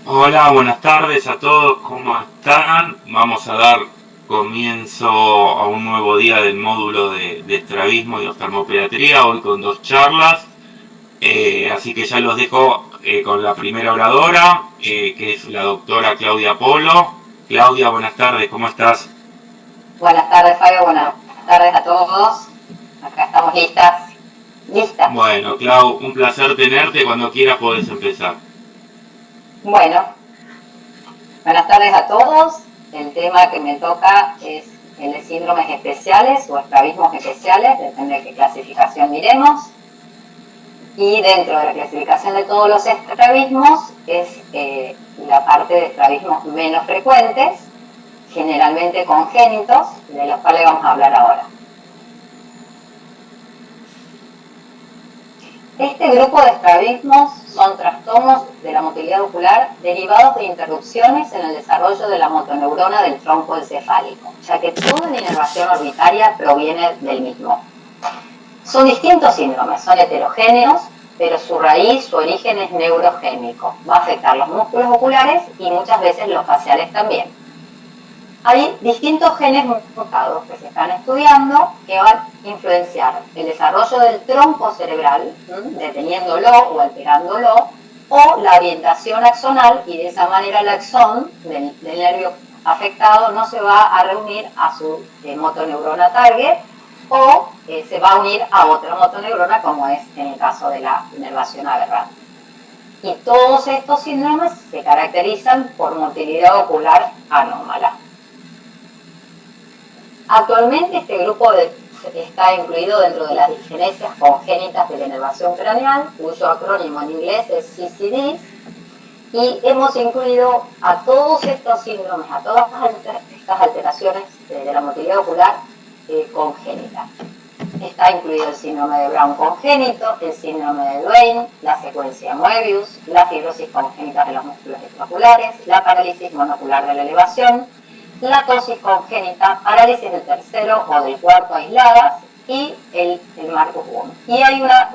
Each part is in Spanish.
Hola, buenas tardes a todos, ¿cómo están? Vamos a dar comienzo a un nuevo día del módulo de estrabismo y oftalmopediatría, hoy con dos charlas. Así que ya los dejo con la primera oradora, que es la doctora Claudia Polo. Claudia, buenas tardes, ¿cómo estás? Buenas tardes, Fabio. Buenas tardes a todos. Acá estamos listas. Listas. Bueno, Clau, un placer tenerte, cuando quieras podés empezar. Bueno, buenas tardes a todos. El tema que me toca es el de síndromes especiales o estrabismos especiales, depende de qué clasificación miremos. Y dentro de la clasificación de todos los estrabismos es la parte de estrabismos menos frecuentes, generalmente congénitos, de los cuales vamos a hablar ahora. Este grupo de estrabismos son trastornos de la motilidad ocular derivados de interrupciones en el desarrollo de la motoneurona del tronco encefálico, ya que toda la inervación orbitaria proviene del mismo. Son distintos síndromes, son heterogéneos, pero su raíz, su origen es neurogénico. Va a afectar los músculos oculares y muchas veces los faciales también. Hay distintos genes mutados que se están estudiando que van a influenciar el desarrollo del tronco cerebral, deteniéndolo o alterándolo, o la orientación axonal, y de esa manera el axón del nervio afectado no se va a reunir a su motoneurona target o se va a unir a otra motoneurona, como es en el caso de la inervación aberrante. Y todos estos síndromes se caracterizan por motilidad ocular anómala. Actualmente este grupo está incluido dentro de las disgenesias congénitas de la inervación craneal, cuyo acrónimo en inglés es CCD, y hemos incluido a todos estos síndromes, a todas estas alteraciones de la motilidad ocular congénita. Está incluido el síndrome de Brown congénito, el síndrome de Duane, la secuencia Moebius, la fibrosis congénita de los músculos extraoculares, la parálisis monocular de la elevación, la ptosis congénita, parálisis del tercero o del cuarto aisladas y el Marcus Wund. Y hay una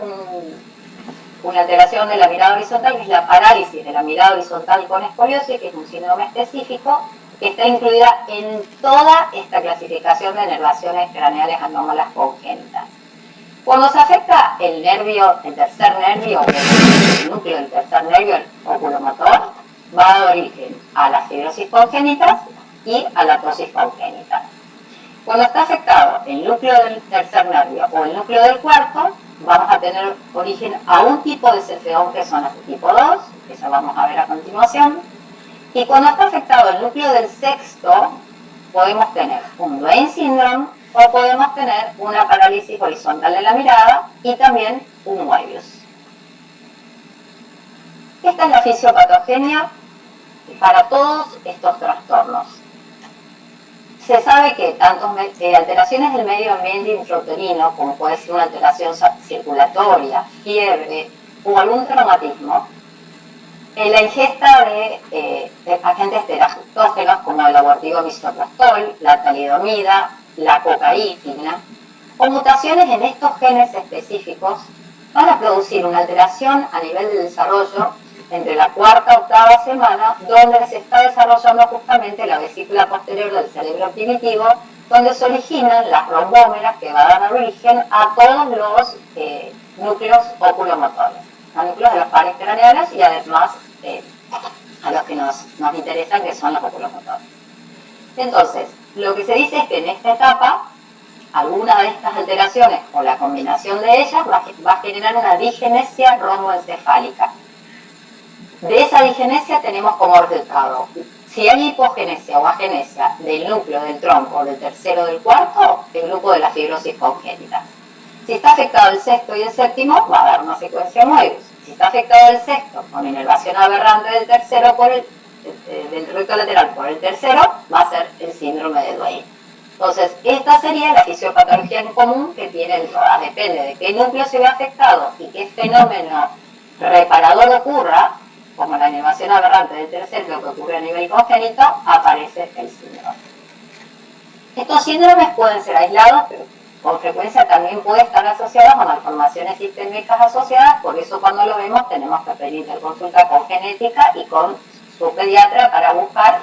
alteración de la mirada horizontal, que es la parálisis de la mirada horizontal con escoliosis, que es un síndrome específico, que está incluida en toda esta clasificación de nervaciones craneales anómalas congénitas. Cuando se afecta el nervio, el tercer nervio, el núcleo del tercer nervio, el oculomotor, va a dar origen a las fibrosis congénitas y a la ptosis congénita. Cuando está afectado el núcleo del tercer nervio o el núcleo del cuarto, vamos a tener origen a un tipo de cefeón que son el tipo 2, que ya vamos a ver a continuación. Y cuando está afectado el núcleo del sexto, podemos tener un Duane syndrome o podemos tener una parálisis horizontal de la mirada y también un Moebius. Esta es la fisiopatogenia para todos estos trastornos. Se sabe que tanto alteraciones del medio ambiente intrauterino, como puede ser una alteración circulatoria, fiebre o algún traumatismo, la ingesta de agentes teratógenos como el abortivo misoprostol, la talidomida, la cocaína, o mutaciones en estos genes específicos van a producir una alteración a nivel de desarrollo entre la cuarta y octava semana, donde se está desarrollando justamente la vesícula posterior del cerebro primitivo, donde se originan las rombómeras que van a dar origen a todos los núcleos oculomotores, a núcleos de los pares craneales y además a los que nos interesan, que son los oculomotores. Entonces, lo que se dice es que en esta etapa alguna de estas alteraciones o la combinación de ellas va a generar una digenesia romboencefálica. De esa digenesia tenemos como resultado, si hay hipogenesia o agenesia del núcleo del tronco, del tercero o del cuarto, el grupo de la fibrosis congénita. Si está afectado el sexto y el séptimo, va a dar una secuencia Moebius. Si está afectado el sexto con inervación aberrante del tercero del recto lateral por el tercero, va a ser el síndrome de Duane. Entonces, esta sería la fisiopatología en común que tienen todas. Depende de qué núcleo se ve afectado y qué fenómeno reparador ocurra, como la inervación aberrante del tercero que ocurre a nivel congénito, aparece el síndrome. Estos síndromes pueden ser aislados, pero con frecuencia también puede estar asociados a malformaciones sistémicas asociadas, por eso cuando lo vemos tenemos que pedir interconsulta con genética y con su pediatra para buscar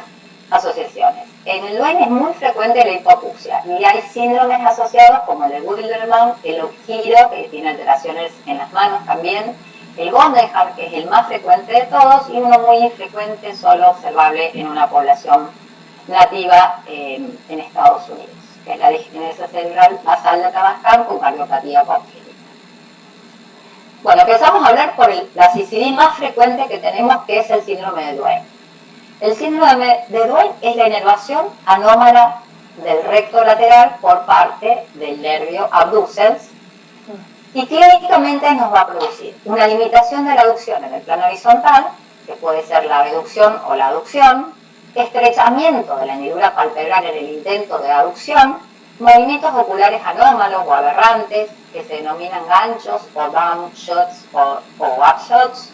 asociaciones. En el Duane es muy frecuente la hipoacusia y hay síndromes asociados como el de Wildermann, el Okiro, que tiene alteraciones en las manos también, el Gondenham, que es el más frecuente de todos, y uno muy infrecuente, solo observable en una población nativa en Estados Unidos, que es la disquinesia cerebral basal de Tabascan con cardiopatía congénita. Bueno, empezamos a hablar por la CCD más frecuente que tenemos, que es el síndrome de Duane. El síndrome de Duane es la inervación anómala del recto lateral por parte del nervio abducens y clínicamente nos va a producir una limitación de la aducción en el plano horizontal, que puede ser la abducción o la aducción, estrechamiento de la hendidura palpebral en el intento de aducción, movimientos oculares anómalos o aberrantes, que se denominan ganchos o down shots o up shots,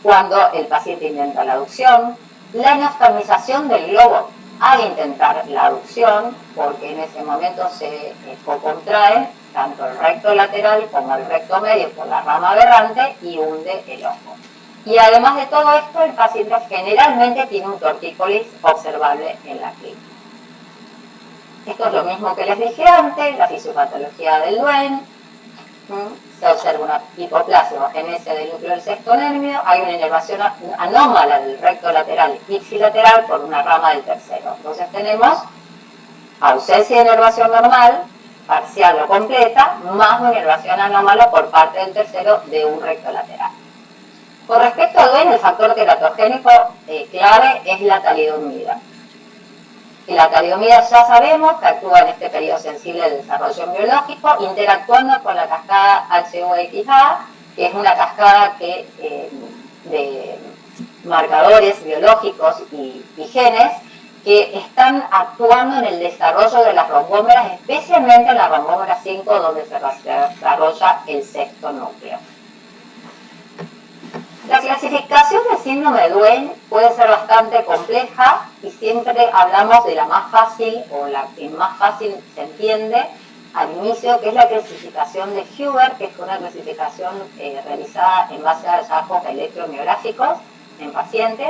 cuando el paciente intenta la aducción, la enoftalmización del globo al intentar la aducción, porque en ese momento se contrae tanto el recto lateral como el recto medio por la rama aberrante y hunde el ojo. Y además de todo esto, el paciente generalmente tiene un tortícolis observable en la clínica. Esto es lo mismo que les dije antes, la fisiopatología del Duane. Se observa una hipoplasia o agenesia del núcleo del sexto nervio, hay una inervación anómala del recto lateral ipsilateral por una rama del tercero. Entonces tenemos ausencia de inervación normal, parcial o completa, más una inervación anómala por parte del tercero de un recto lateral. Con respecto a Duane, el factor teratogénico clave es la talidomida. Y la talidomida ya sabemos que actúa en este periodo sensible del desarrollo biológico, interactuando con la cascada HOXA, que es una cascada de marcadores biológicos y genes que están actuando en el desarrollo de las rombómeras, especialmente en la rombómera 5, donde se desarrolla el sexto núcleo. La clasificación del síndrome de Duane puede ser bastante compleja y siempre hablamos de la más fácil o la que más fácil se entiende al inicio, que es la clasificación de Huber, que es una clasificación realizada en base a hallazgos electromiográficos en pacientes.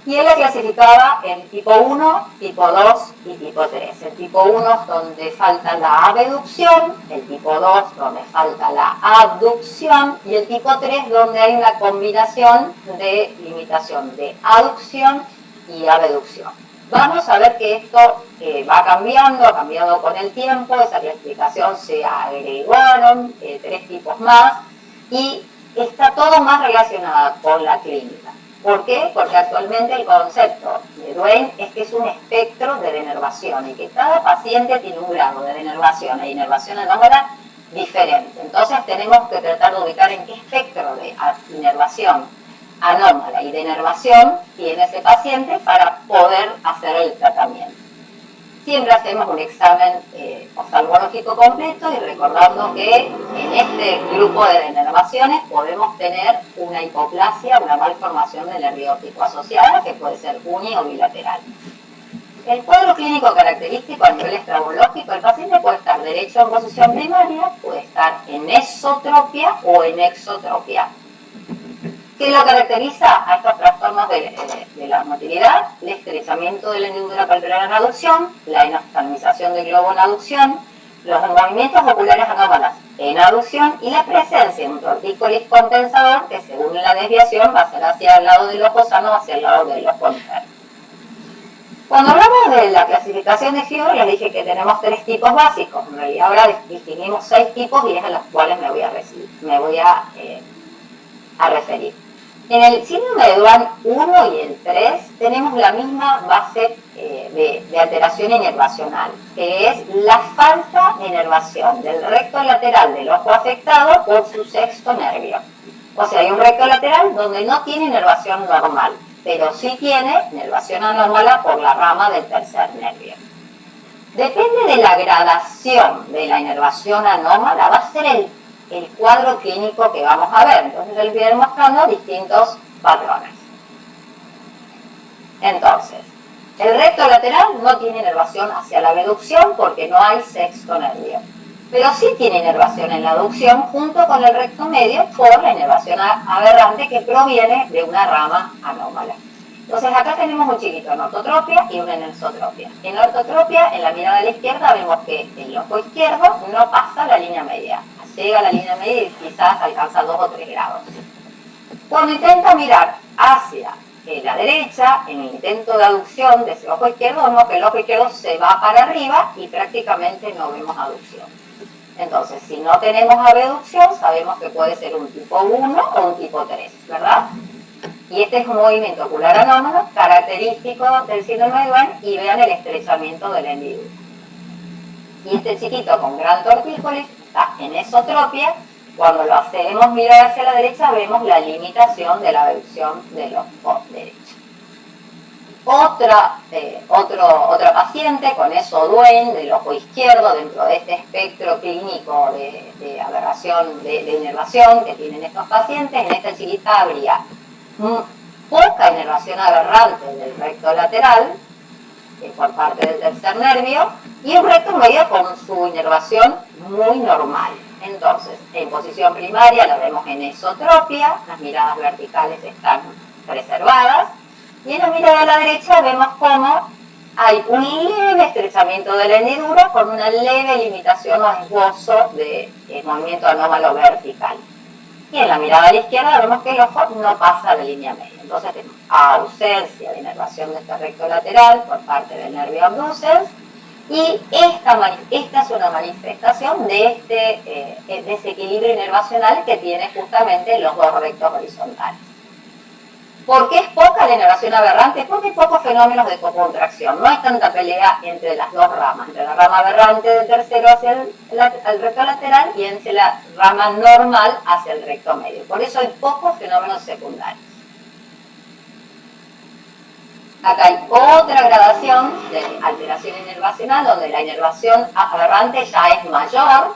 Y él la clasificaba en tipo 1, tipo 2 y tipo 3. El tipo 1 es donde falta la abducción, el tipo 2 donde falta la abducción y el tipo 3 donde hay una combinación de limitación de aducción y abducción. Vamos a ver que esto va cambiando, ha cambiado con el tiempo, esa clasificación se agregaron 3 tipos más y está todo más relacionado con la clínica. ¿Por qué? Porque actualmente el concepto de Duane es que es un espectro de denervación y que cada paciente tiene un grado de denervación e inervación anómala diferente. Entonces tenemos que tratar de ubicar en qué espectro de inervación anómala y denervación tiene ese paciente para poder hacer el tratamiento. Siempre hacemos un examen oftalmológico completo y recordando que en este grupo de denervaciones podemos tener una hipoplasia, una malformación del nervio óptico asociada, que puede ser uni o bilateral. El cuadro clínico característico a nivel estrabológico, el paciente puede estar derecho en posición primaria, puede estar en esotropia o en exotropia. ¿Qué lo caracteriza a estos trastornos de la motilidad? El estrechamiento de la hendidura palpebral en aducción, la enoftalmización del globo en aducción, los movimientos oculares anómalas en aducción y la presencia de un tortícolis compensador que según la desviación va a ser hacia el lado del ojo sano o hacia el lado del ojo enfermo. Cuando hablamos de la clasificación de Huber, les dije que tenemos 3 tipos básicos. En realidad ahora distinguimos 6 tipos y es a los cuales me voy a referir. En el síndrome de Duane 1 y el 3 tenemos la misma base de alteración inervacional, que es la falta de inervación del recto lateral del ojo afectado por su sexto nervio. O sea, hay un recto lateral donde no tiene inervación normal, pero sí tiene inervación anómala por la rama del tercer nervio. Depende de la gradación de la inervación anómala, va a ser el cuadro clínico que vamos a ver. Entonces les voy a ir mostrando distintos patrones. Entonces, el recto lateral no tiene inervación hacia la abducción porque no hay sexto nervio. pero sí tiene inervación en la aducción junto con el recto medio por la inervación aberrante que proviene de una rama anómala. Entonces acá tenemos un chiquito en ortotropia y una en ensotropia. En ortotropia, en la mirada a la izquierda, vemos que el ojo izquierdo no pasa la línea media. Llega a la línea media y quizás alcanza 2 o 3 grados. Cuando intenta mirar hacia la derecha, en el intento de aducción de ese ojo izquierdo, vemos que el ojo izquierdo se va para arriba y prácticamente no vemos aducción. Entonces, si no tenemos abducción, sabemos que puede ser un tipo 1 o un tipo 3, ¿verdad? Y este es un movimiento ocular anómalo característico del síndrome de Duane y vean el estrechamiento de la hendidura. Y este chiquito con gran tortícolis está en esotropia. Cuando lo hacemos mirar hacia la derecha, vemos la limitación de la abducción del ojo derecho. Otra paciente con eso Duane del ojo izquierdo dentro de este espectro clínico de aberración, de inervación que tienen estos pacientes. En esta chiquita habría poca inervación aberrante del recto lateral por parte del tercer nervio y un recto medio con su inervación muy normal. Entonces, en posición primaria lo vemos en esotropia, las miradas verticales están preservadas, y en la mirada a la derecha vemos cómo hay un leve estrechamiento de la hendidura con una leve limitación o esbozo de movimiento anómalo vertical. Y en la mirada a la izquierda vemos que el ojo no pasa la línea media. Entonces tenemos ausencia de inervación de este recto lateral por parte del nervio abducens, y esta es una manifestación de este desequilibrio inervacional que tiene justamente los dos rectos horizontales. ¿Por qué es poca la inervación aberrante? Porque hay pocos fenómenos de cocontracción. No hay tanta pelea entre las dos ramas, entre la rama aberrante del tercero hacia el recto lateral y entre la rama normal hacia el recto medio. Por eso hay pocos fenómenos secundarios. Acá hay otra gradación de alteración inervacional donde la inervación aberrante ya es mayor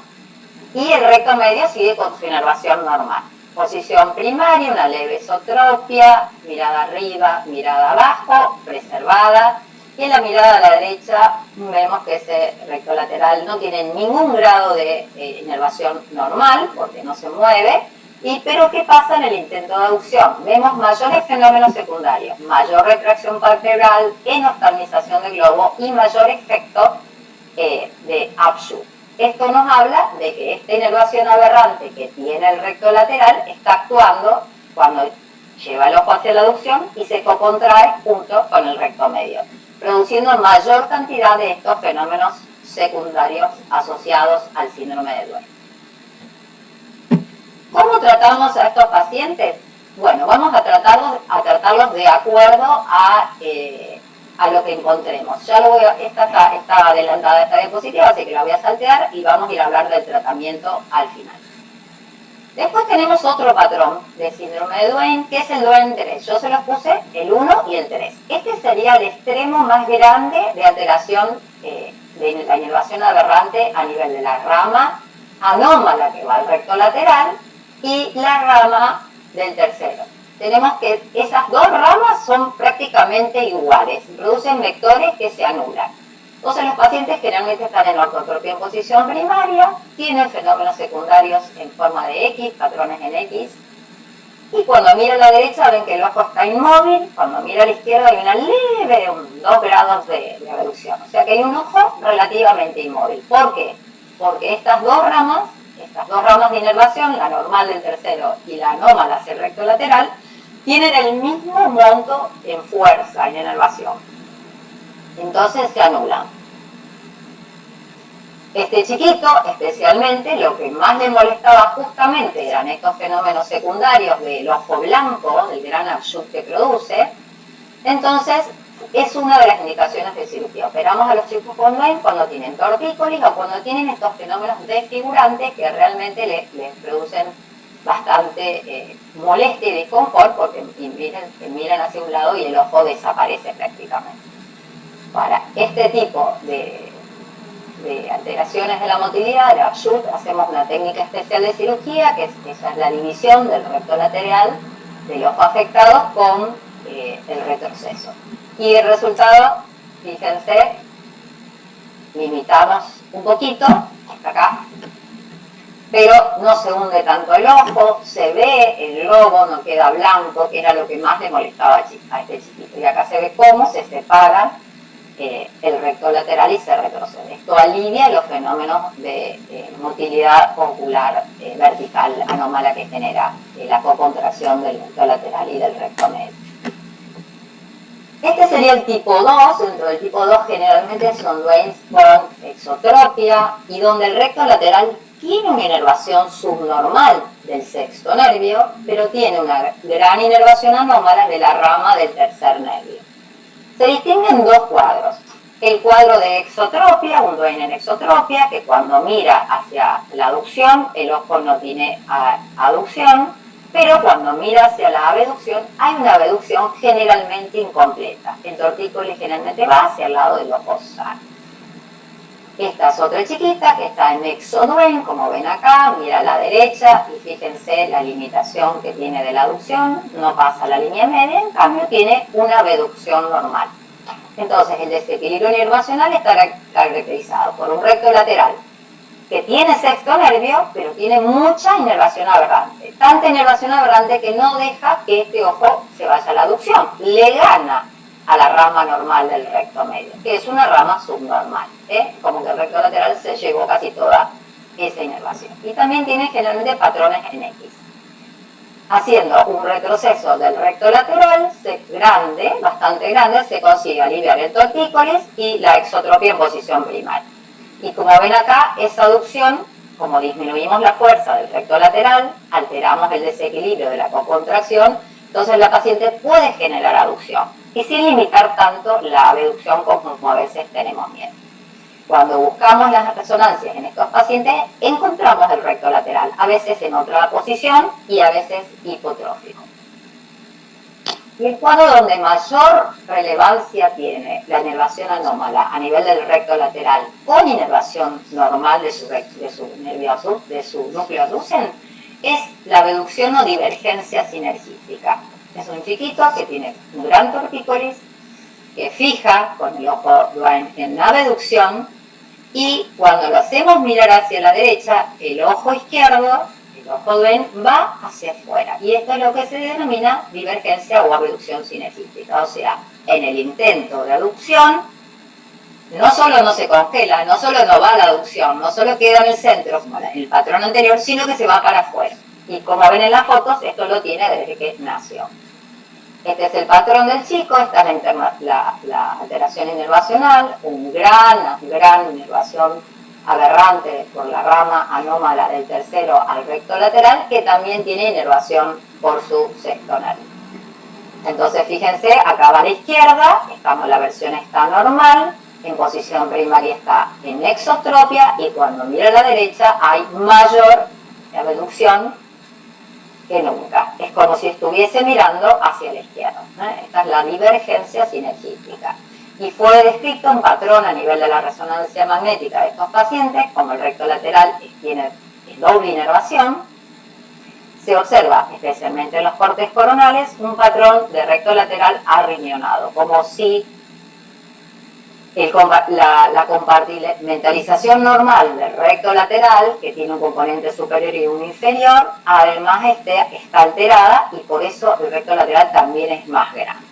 y el recto medio sigue con su inervación normal. Posición primaria, una leve esotropia, mirada arriba, mirada abajo, preservada. Y en la mirada a la derecha vemos que ese recto lateral no tiene ningún grado de inervación normal porque no se mueve. Pero ¿qué pasa en el intento de aducción? Vemos mayores fenómenos secundarios, mayor retracción palpebral, enoftalmización del globo y mayor efecto de upshoot. Esto nos habla de que esta inervación aberrante que tiene el recto lateral está actuando cuando lleva el ojo hacia la aducción y se cocontrae junto con el recto medio, produciendo mayor cantidad de estos fenómenos secundarios asociados al síndrome de Duane. ¿Cómo tratamos a estos pacientes? Bueno, vamos a tratarlos de acuerdo a lo que encontremos. Ya está adelantada esta diapositiva, así que la voy a saltear y vamos a ir a hablar del tratamiento al final. Después tenemos otro patrón de síndrome de Duane, que es el Duane 3. Yo se los puse el 1 y el 3. Este sería el extremo más grande de alteración de la inervación aberrante a nivel de la rama anómala que va al recto lateral y la rama del tercero. Tenemos que esas dos ramas son prácticamente iguales, producen vectores que se anulan. Entonces los pacientes generalmente están en ortotropia en posición primaria, tienen fenómenos secundarios en forma de X, patrones en X, y cuando mira a la derecha ven que el ojo está inmóvil, cuando mira a la izquierda hay una leve, 2 grados de reducción, o sea que hay un ojo relativamente inmóvil. ¿Por qué? Porque estas dos ramas de inervación, la normal del tercero y la anómala hacia el recto lateral, tienen el mismo monto en fuerza, en inervación. Entonces se anulan. Este chiquito, especialmente, lo que más le molestaba justamente eran estos fenómenos secundarios del ojo blanco, del gran upshoot que produce. Entonces, es una de las indicaciones de cirugía. Operamos a los chicos con Duane cuando tienen tortícolis o cuando tienen estos fenómenos desfigurantes que realmente les producen bastante molestia y disconfort porque miran hacia un lado y el ojo desaparece prácticamente. Para este tipo de alteraciones de la motilidad, de upshoot, hacemos una técnica especial de cirugía, esa es la división del recto lateral del ojo afectado con el retroceso. Y el resultado, fíjense, limitamos un poquito, hasta acá, pero no se hunde tanto el ojo, se ve el globo, no queda blanco, que era lo que más le molestaba a este chiquito. Y acá se ve cómo se separa el recto lateral y se retrocede. Esto alivia los fenómenos de motilidad ocular vertical anómala que genera la cocontracción del recto lateral y del recto medio. Este sería el tipo 2, dentro del tipo 2 generalmente son Duanes con exotropia y donde el recto lateral tiene una inervación subnormal del sexto nervio, pero tiene una gran inervación anómala de la rama del tercer nervio. Se distinguen dos cuadros. El cuadro de exotropia, un Duane en exotropia, que cuando mira hacia la aducción, el ojo no tiene aducción, pero cuando mira hacia la abducción, hay una abducción generalmente incompleta. El tortícolis generalmente va hacia el lado del ojo sano. Esta es otra chiquita que está en exoduene, como ven acá, mira a la derecha y fíjense la limitación que tiene de la aducción, no pasa la línea media, en cambio tiene una abducción normal. Entonces el desequilibrio inervacional está caracterizado por un recto lateral que tiene sexto nervio, pero tiene mucha inervación aberrante. Tanta inervación aberrante que no deja que este ojo se vaya a la aducción. Le gana a la rama normal del recto medio, que es una rama subnormal. Como que el recto lateral se llevó casi toda esa inervación. Y también tiene generalmente patrones en X. Haciendo un retroceso del recto lateral grande, bastante grande, se consigue aliviar el tortícolis y la exotropia en posición primaria. Y como ven acá, esa aducción, como disminuimos la fuerza del recto lateral, alteramos el desequilibrio de la cocontracción, entonces la paciente puede generar aducción y sin limitar tanto la abducción como a veces tenemos miedo. Cuando buscamos las resonancias en estos pacientes, encontramos el recto lateral, a veces en otra posición y a veces hipotrófico. Y el cuadro donde mayor relevancia tiene la inervación anómala a nivel del recto lateral con inervación normal de su núcleo abducen es la abducción o divergencia sinergística. Es un chiquito que tiene un gran tortícolis que fija con el ojo en la abducción y cuando lo hacemos mirar hacia la derecha, el ojo izquierdo, el ojo Duane, va hacia afuera. Y esto es lo que se denomina divergencia o abducción sinergística. O sea, en el intento de aducción, no solo no se congela, no solo no va a la aducción, no solo queda en el centro, como en el patrón anterior, sino que se va para afuera. Y como ven en las fotos, esto lo tiene desde que nació. Este es el patrón del chico, esta es la alteración inervacional, una gran inervación aberrante por la rama anómala del tercero al recto lateral, que también tiene inervación por su sexto nervio. Entonces fíjense, acá va a la izquierda, la versión está normal, en posición primaria está en exotropia y cuando mira a la derecha hay mayor abducción que nunca. Es como si estuviese mirando hacia la izquierda. Esta es la divergencia sinergística. Y fue descrito un patrón a nivel de la resonancia magnética de estos pacientes, como el recto lateral tiene doble inervación, se observa, especialmente en los cortes coronales, un patrón de recto lateral arriñonado, como si la compartimentalización normal del recto lateral, que tiene un componente superior y un inferior, además está alterada y por eso el recto lateral también es más grande.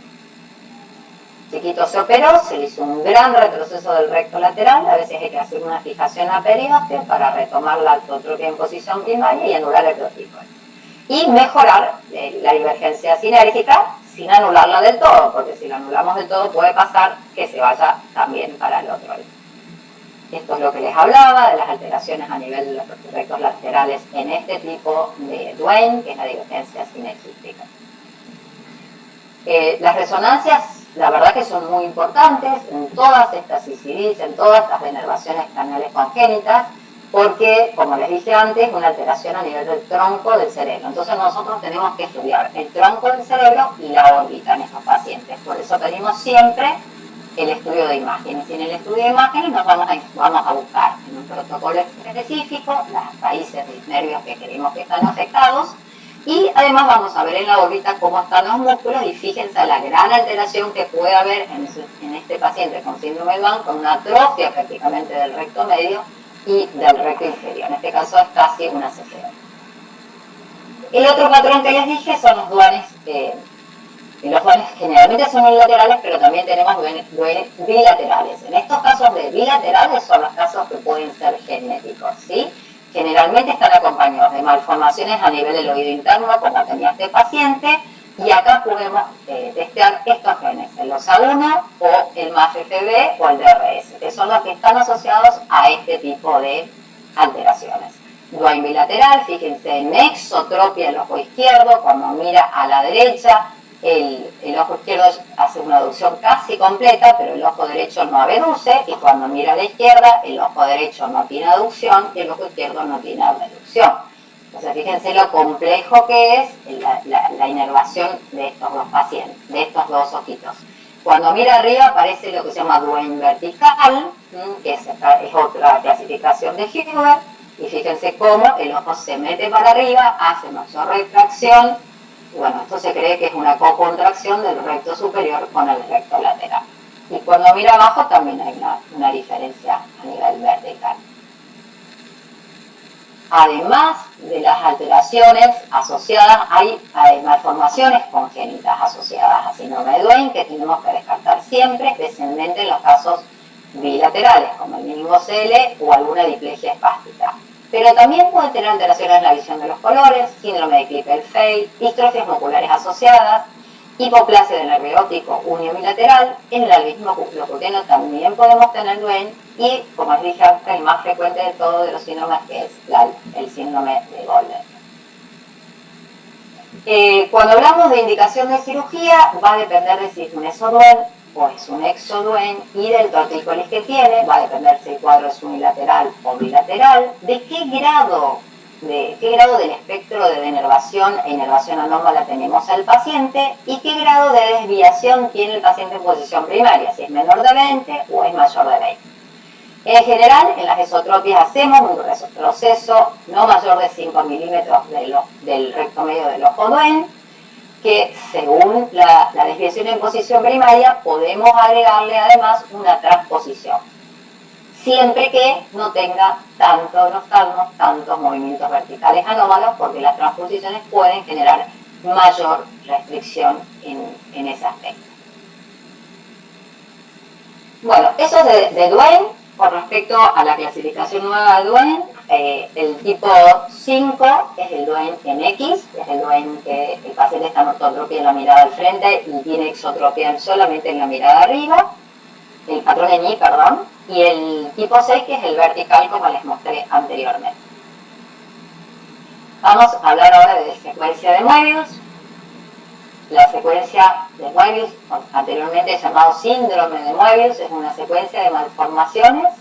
Chiquito se operó, se le hizo un gran retroceso del recto lateral, a veces hay que hacer una fijación a perioste para retomar la autotropia en posición primaria y anular el tortícolis. Y mejorar la divergencia sinérgica sin anularla del todo, porque si la anulamos del todo puede pasar que se vaya también para el otro lado. Esto es lo que les hablaba de las alteraciones a nivel de los rectos laterales en este tipo de Duane, que es la divergencia sinergística. Las resonancias, la verdad que son muy importantes en todas estas ICDs, en todas estas denervaciones craneales congénitas, porque, como les dije antes, una alteración a nivel del tronco del cerebro. Entonces nosotros tenemos que estudiar el tronco del cerebro y la órbita en estos pacientes. Por eso pedimos siempre el estudio de imágenes. Y en el estudio de imágenes nos vamos a buscar en un protocolo específico las raíces de los nervios que creemos que están afectados y además vamos a ver en la órbita cómo están los músculos y fíjense la gran alteración que puede haber en este paciente con síndrome de Down, con una atrofia prácticamente del recto medio, y del recto inferior. En este caso es casi una CCO. El otro patrón que les dije son los duanes. Los duanes generalmente son unilaterales, pero también tenemos duenes bilaterales. En estos casos de bilaterales son los casos que pueden ser genéticos, ¿sí? Generalmente están acompañados de malformaciones a nivel del oído interno, como tenía este paciente, y acá podemos testear estos genes, el OSA1 o el MAFFB o el DRS, que son los que están asociados a este tipo de alteraciones. Duane bilateral, fíjense en exotropia del ojo izquierdo, cuando mira a la derecha, el ojo izquierdo hace una abducción casi completa, pero el ojo derecho no abduce, y cuando mira a la izquierda, el ojo derecho no tiene abducción y el ojo izquierdo no tiene abducción. Entonces, fíjense lo complejo que es la inervación de estos dos pacientes, de estos dos ojitos. Cuando mira arriba aparece lo que se llama Duane vertical, que es otra clasificación de Huber, y fíjense cómo el ojo se mete para arriba, hace mayor retracción. Bueno, esto se cree que es una cocontracción del recto superior con el recto lateral. Y cuando mira abajo también hay una diferencia a nivel vertical. Además de las alteraciones asociadas, hay malformaciones congénitas asociadas a síndrome de Duane que tenemos que descartar siempre, especialmente en los casos bilaterales, como el meningocele o alguna diplegia espástica. Pero también puede tener alteraciones en la visión de los colores, síndrome de Klippel-Feil, distrofias oculares asociadas, hipoplasia del nervio óptico unilateral. En el albismo cutáneo también podemos tener Duane, y, como les dije antes, el más frecuente de todos de los síndromes, que es el síndrome de Golden. Cuando hablamos de indicación de cirugía, va a depender de si es un ESO-Duane o es un EXO-Duane y del tortícolis que tiene, va a depender si el cuadro es unilateral o bilateral, de qué grado del espectro de denervación e inervación anómala tenemos al paciente y qué grado de desviación tiene el paciente en posición primaria, si es menor de 20 o es mayor de 20. En general, en las esotropias hacemos un retroceso no mayor de 5 milímetros del recto medio del ojo Duane, que según la desviación en posición primaria podemos agregarle además una transposición, siempre que no tenga tantos movimientos verticales anómalos, porque las transposiciones pueden generar mayor restricción en ese aspecto. Bueno, eso es de Duane. Con respecto a la clasificación nueva de Duane, el tipo 5 es el Duane en X, es el Duane que el paciente está en ortotropia en la mirada al frente y tiene exotropia solamente en la mirada arriba, el patrón en Y, perdón, y el tipo 6 que es el vertical, como les mostré anteriormente. Vamos a hablar ahora de secuencia de Moebius. La secuencia de Moebius, anteriormente llamado síndrome de Moebius, es una secuencia de malformaciones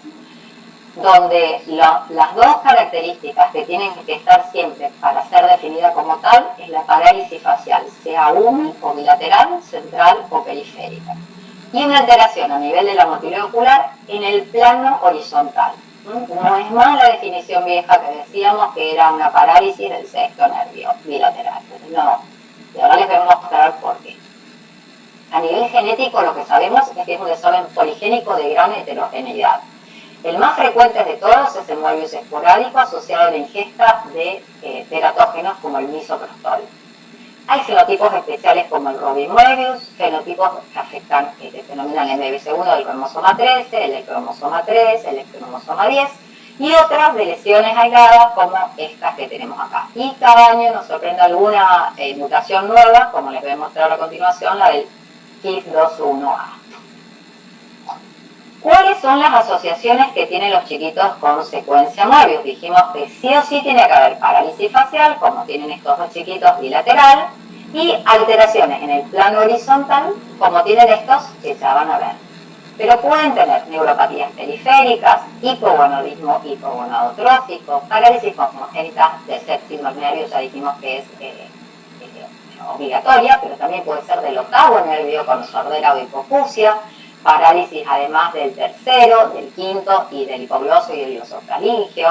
donde las dos características que tienen que estar siempre para ser definida como tal es la parálisis facial, sea uni o bilateral, central o periférica, y una alteración a nivel de la motilidad ocular en el plano horizontal. No es más la definición vieja que decíamos que era una parálisis del sexto nervio bilateral. No. Y ahora les voy a mostrar por qué. A nivel genético lo que sabemos es que es un desorden poligénico de gran heterogeneidad. El más frecuente de todos es el Moebius esporádico asociado a la ingesta de teratógenos como el misoprostol. Hay fenotipos especiales como el Robin-Moebius, fenotipos que afectan, que denominan el MBC1 del cromosoma 13, el cromosoma 3, el cromosoma 10, y otras de lesiones aisladas como estas que tenemos acá. Y cada año nos sorprende alguna mutación nueva, como les voy a mostrar a continuación, la del KIF21A. ¿Cuáles son las asociaciones que tienen los chiquitos con secuencia Moebius? Dijimos que sí o sí tiene que haber parálisis facial, como tienen estos dos chiquitos bilateral, y alteraciones en el plano horizontal, como tienen estos que ya van a ver. Pero pueden tener neuropatías periféricas, hipogonadismo hipogonadotrófico, parálisis congénita del séptimo nervio, ya dijimos que es obligatoria, pero también puede ser del octavo nervio con sordera o hipoacusia, parálisis además del tercero, del quinto y del hipogloso y del glosofaringeo,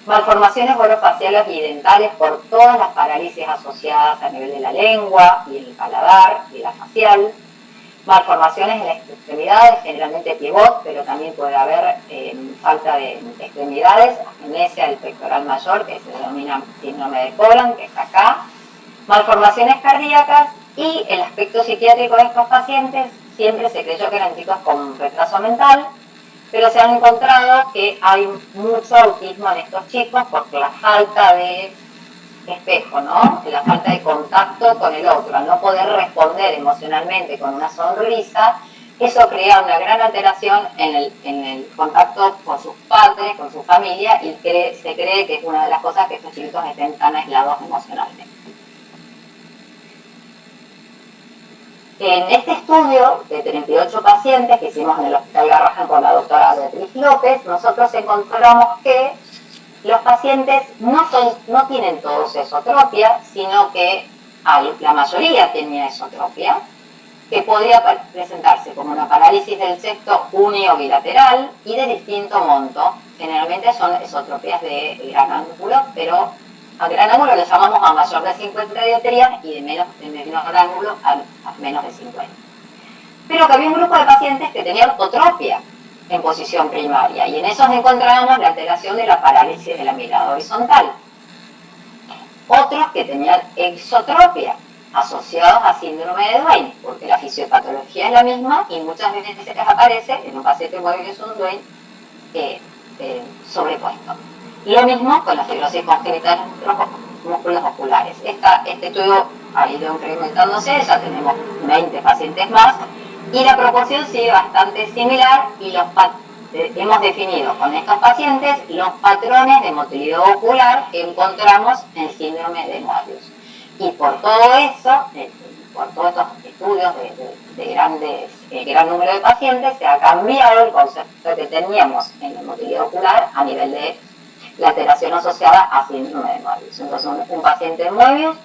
malformaciones orofaciales y dentales por todas las parálisis asociadas a nivel de la lengua y el paladar y la facial, malformaciones en las extremidades, generalmente pivot, pero también puede haber falta de extremidades, agenesia del pectoral mayor, que se denomina síndrome de Colan, que está acá, malformaciones cardíacas, y el aspecto psiquiátrico de estos pacientes siempre se creyó que eran chicos con retraso mental, pero se han encontrado que hay mucho autismo en estos chicos por la falta de espejo, ¿no? La falta de contacto con el otro, al no poder responder emocionalmente con una sonrisa, eso crea una gran alteración en el contacto con sus padres, con su familia, y se cree que es una de las cosas que estos chicos estén tan aislados emocionalmente. En este estudio de 38 pacientes que hicimos en el Hospital Garrahan con la doctora Beatriz López, nosotros encontramos que los pacientes no tienen todos esotropia, sino que la mayoría tenía esotropia, que podría presentarse como una parálisis del sexto unio bilateral y de distinto monto. Generalmente son esotropias de gran ángulo, pero a gran ángulo le llamamos a mayor de 50 dioptrías y de menor ángulo a menos de 50. Pero que había un grupo de pacientes que tenían ortotropia en posición primaria, y en esos encontramos la alteración de la parálisis de la mirada horizontal. Otros que tenían exotropia, asociados a síndrome de Duane, porque la fisiopatología es la misma y muchas veces aparece en un paciente móvil que es un Duane sobrepuesto. Lo mismo con la fibrosis congénita de los músculos oculares. Este estudio ha ido incrementándose, ya tenemos 20 pacientes más, y la proporción sigue bastante similar, y hemos definido con estos pacientes los patrones de motilidad ocular que encontramos en síndrome de Moebius. Y por todo eso, por todos estos estudios de gran número de pacientes, se ha cambiado el concepto que teníamos en la motilidad ocular a nivel de la alteración asociada a síndrome de Moebius. Entonces, un paciente de Moebius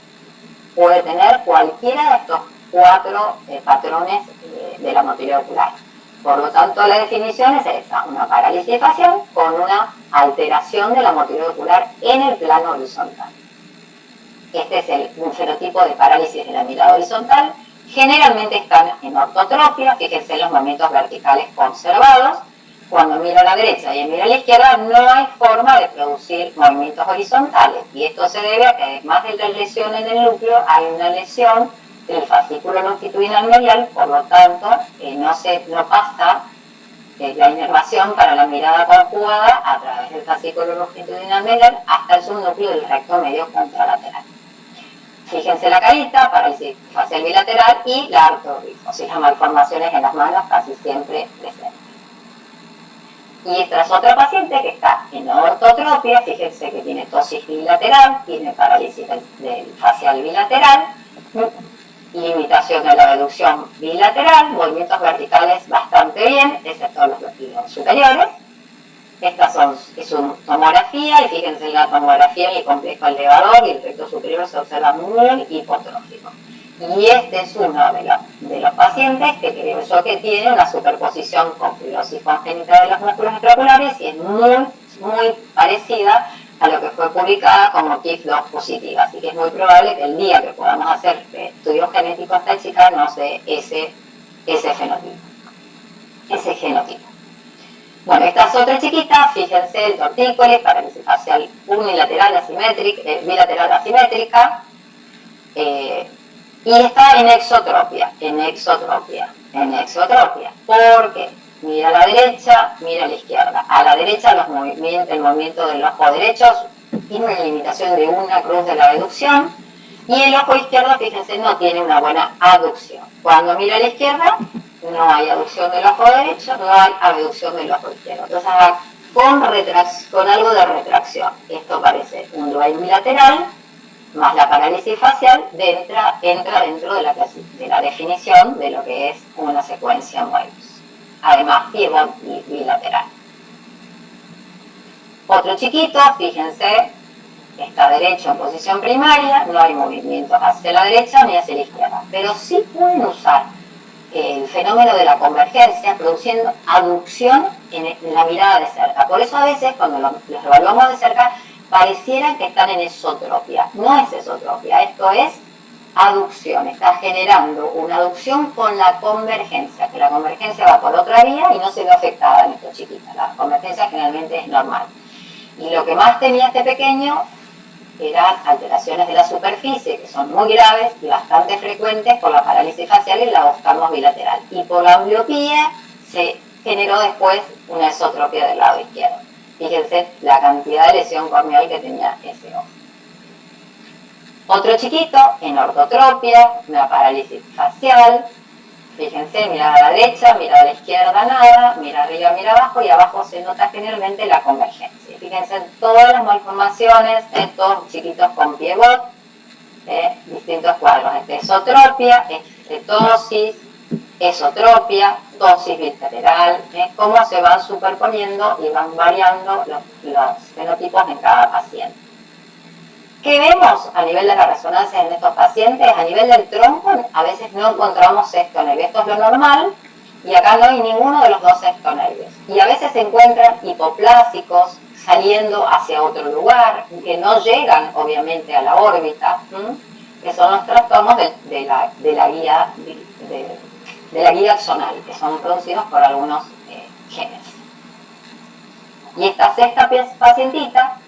puede tener cualquiera de estos 4 patrones de la motilidad ocular. Por lo tanto, la definición es esa: una parálisis facial con una alteración de la motilidad ocular en el plano horizontal. Este es un fenotipo de parálisis de la mirada horizontal. Generalmente están en ortotropia, fíjense en los movimientos verticales conservados. Cuando miro a la derecha y miro a la izquierda, no hay forma de producir movimientos horizontales, y esto se debe a que, además de la lesión en el núcleo, hay una lesión del fascículo longitudinal medial, por lo tanto no pasa la inervación para la mirada conjugada a través del fascículo longitudinal medial hasta el subnúcleo del recto medio contralateral. Fíjense la carita, parálisis facial bilateral, y la artrogrifosis, las malformaciones en las manos casi siempre presentes. Y esta es otra paciente que está en ortotropia, fíjense que tiene tosis bilateral, tiene parálisis del facial bilateral, limitación de la reducción bilateral, movimientos verticales bastante bien, excepto los superiores. Estas es una tomografía, y fíjense en la tomografía, el complejo elevador y el recto superior se observa muy hipotrófico. Y este es uno de los pacientes que creo yo que tiene una superposición con fibrosis congénita de los músculos extraoculares, y es muy parecida a lo que fue publicada como KIF2 positiva. Así que es muy probable que el día que podamos hacer estudios genéticos a esta chica nos dé ese genotipo. Bueno, esta es otra chiquita, fíjense, el tortícolis, parálisis facial unilateral bilateral asimétrica, y está en exotropia. ¿Por qué? Mira a la derecha, mira a la izquierda. A la derecha el movimiento del ojo derecho tiene una limitación de una cruz de la deducción, y el ojo izquierdo, fíjense, no tiene una buena aducción. Cuando mira a la izquierda, no hay aducción del ojo derecho, no hay abducción del ojo izquierdo. Entonces va con algo de retracción. Esto parece un Duane bilateral, más la parálisis facial entra dentro de la definición de lo que es una secuencia Moebius. Además, pivot y bilateral. Otro chiquito, fíjense, está derecho en posición primaria, no hay movimiento hacia la derecha ni hacia la izquierda, pero sí pueden usar el fenómeno de la convergencia produciendo aducción en la mirada de cerca. Por eso a veces cuando los evaluamos de cerca pareciera que están en esotropia. No es esotropia, esto es aducción, está generando una aducción con la convergencia, que la convergencia va por otra vía y no se ve afectada en estos chiquitos. La convergencia generalmente es normal. Y lo que más tenía este pequeño eran alteraciones de la superficie, que son muy graves y bastante frecuentes por la parálisis facial y la oftalmos bilateral. Y por la ambliopía se generó después una esotropia del lado izquierdo. Fíjense la cantidad de lesión corneal que tenía ese ojo. Otro chiquito, en ortotropia, una parálisis facial. Fíjense, mirada a la derecha, mirada a la izquierda, nada, mira arriba, mira abajo, y abajo se nota generalmente la convergencia. Fíjense en todas las malformaciones, estos chiquitos con piegot, distintos cuadros, esotropia, estetosis, esotropia, tosis bilateral, cómo se van superponiendo y van variando los fenotipos en cada paciente. ¿Qué vemos a nivel de la resonancia en estos pacientes? A nivel del tronco, a veces no encontramos sexto nervio. Esto es lo normal, y acá no hay ninguno de los dos sexto nervios. Y a veces se encuentran hipoplásicos saliendo hacia otro lugar, que no llegan, obviamente, a la órbita, que son los trastornos de la guía axonal, que son producidos por algunos genes. Y esta sexta pacientita,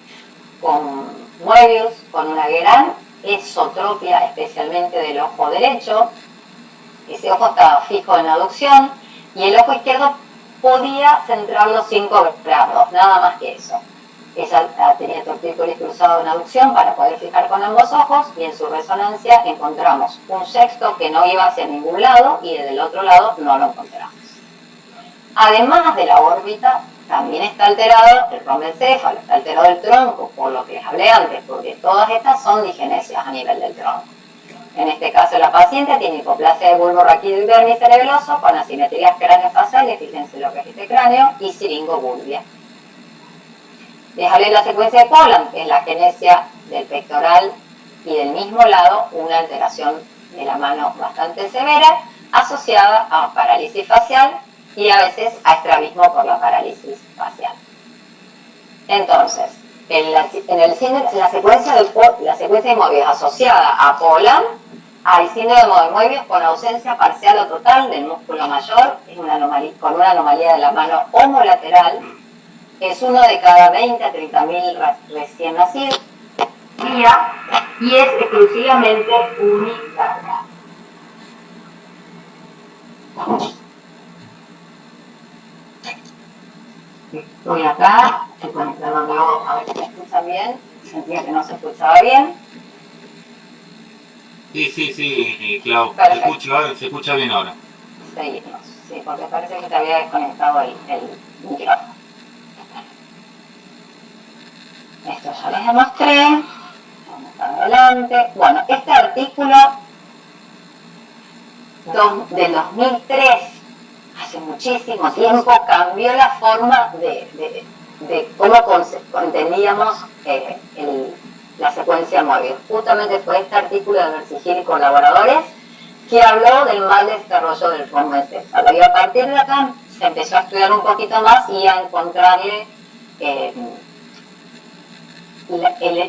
con Moebius, con una gran esotropia, especialmente del ojo derecho. Ese ojo estaba fijo en aducción y el ojo izquierdo podía centrarlo 5 grados, nada más que eso. Ella tenía tortícolis cruzado en aducción para poder fijar con ambos ojos, y en su resonancia encontramos un sexto que no iba hacia ningún lado y del otro lado no lo encontramos. Además de la órbita, también está alterado el romboencéfalo, está alterado el tronco, por lo que les hablé antes, porque todas estas son digenesias a nivel del tronco. En este caso, la paciente tiene hipoplasia de bulbo raquídeo y vermicerebeloso con asimetrías craneofaciales, fíjense lo que es este cráneo, y siringobulbia. Les hablé de la secuencia de Poland, que es la genesia del pectoral y del mismo lado, una alteración de la mano bastante severa, asociada a parálisis facial y a veces a estrabismo por la parálisis facial. Entonces, en la secuencia de Moebius asociada a Poland, hay síndrome de Moebius con ausencia parcial o total del músculo mayor, es con una anomalía de la mano homolateral, es uno de cada 20 a 30.000 recién nacidos, y es exclusivamente unilateral. Estoy acá, estoy conectando luego a ver si me escuchan bien. Sentía que no se escuchaba bien. Sí, Clau, se escucha bien ahora. Seguimos, sí, porque parece que te había desconectado el micrófono. Esto ya les demostré. Vamos adelante. Bueno, este artículo del 2003, hace muchísimo tiempo, cambió la forma de cómo entendíamos la secuencia Moebius. Justamente fue este artículo de Versigil y colaboradores que habló del mal desarrollo del romboencéfalo. Y a partir de acá se empezó a estudiar un poquito más y a encontrarle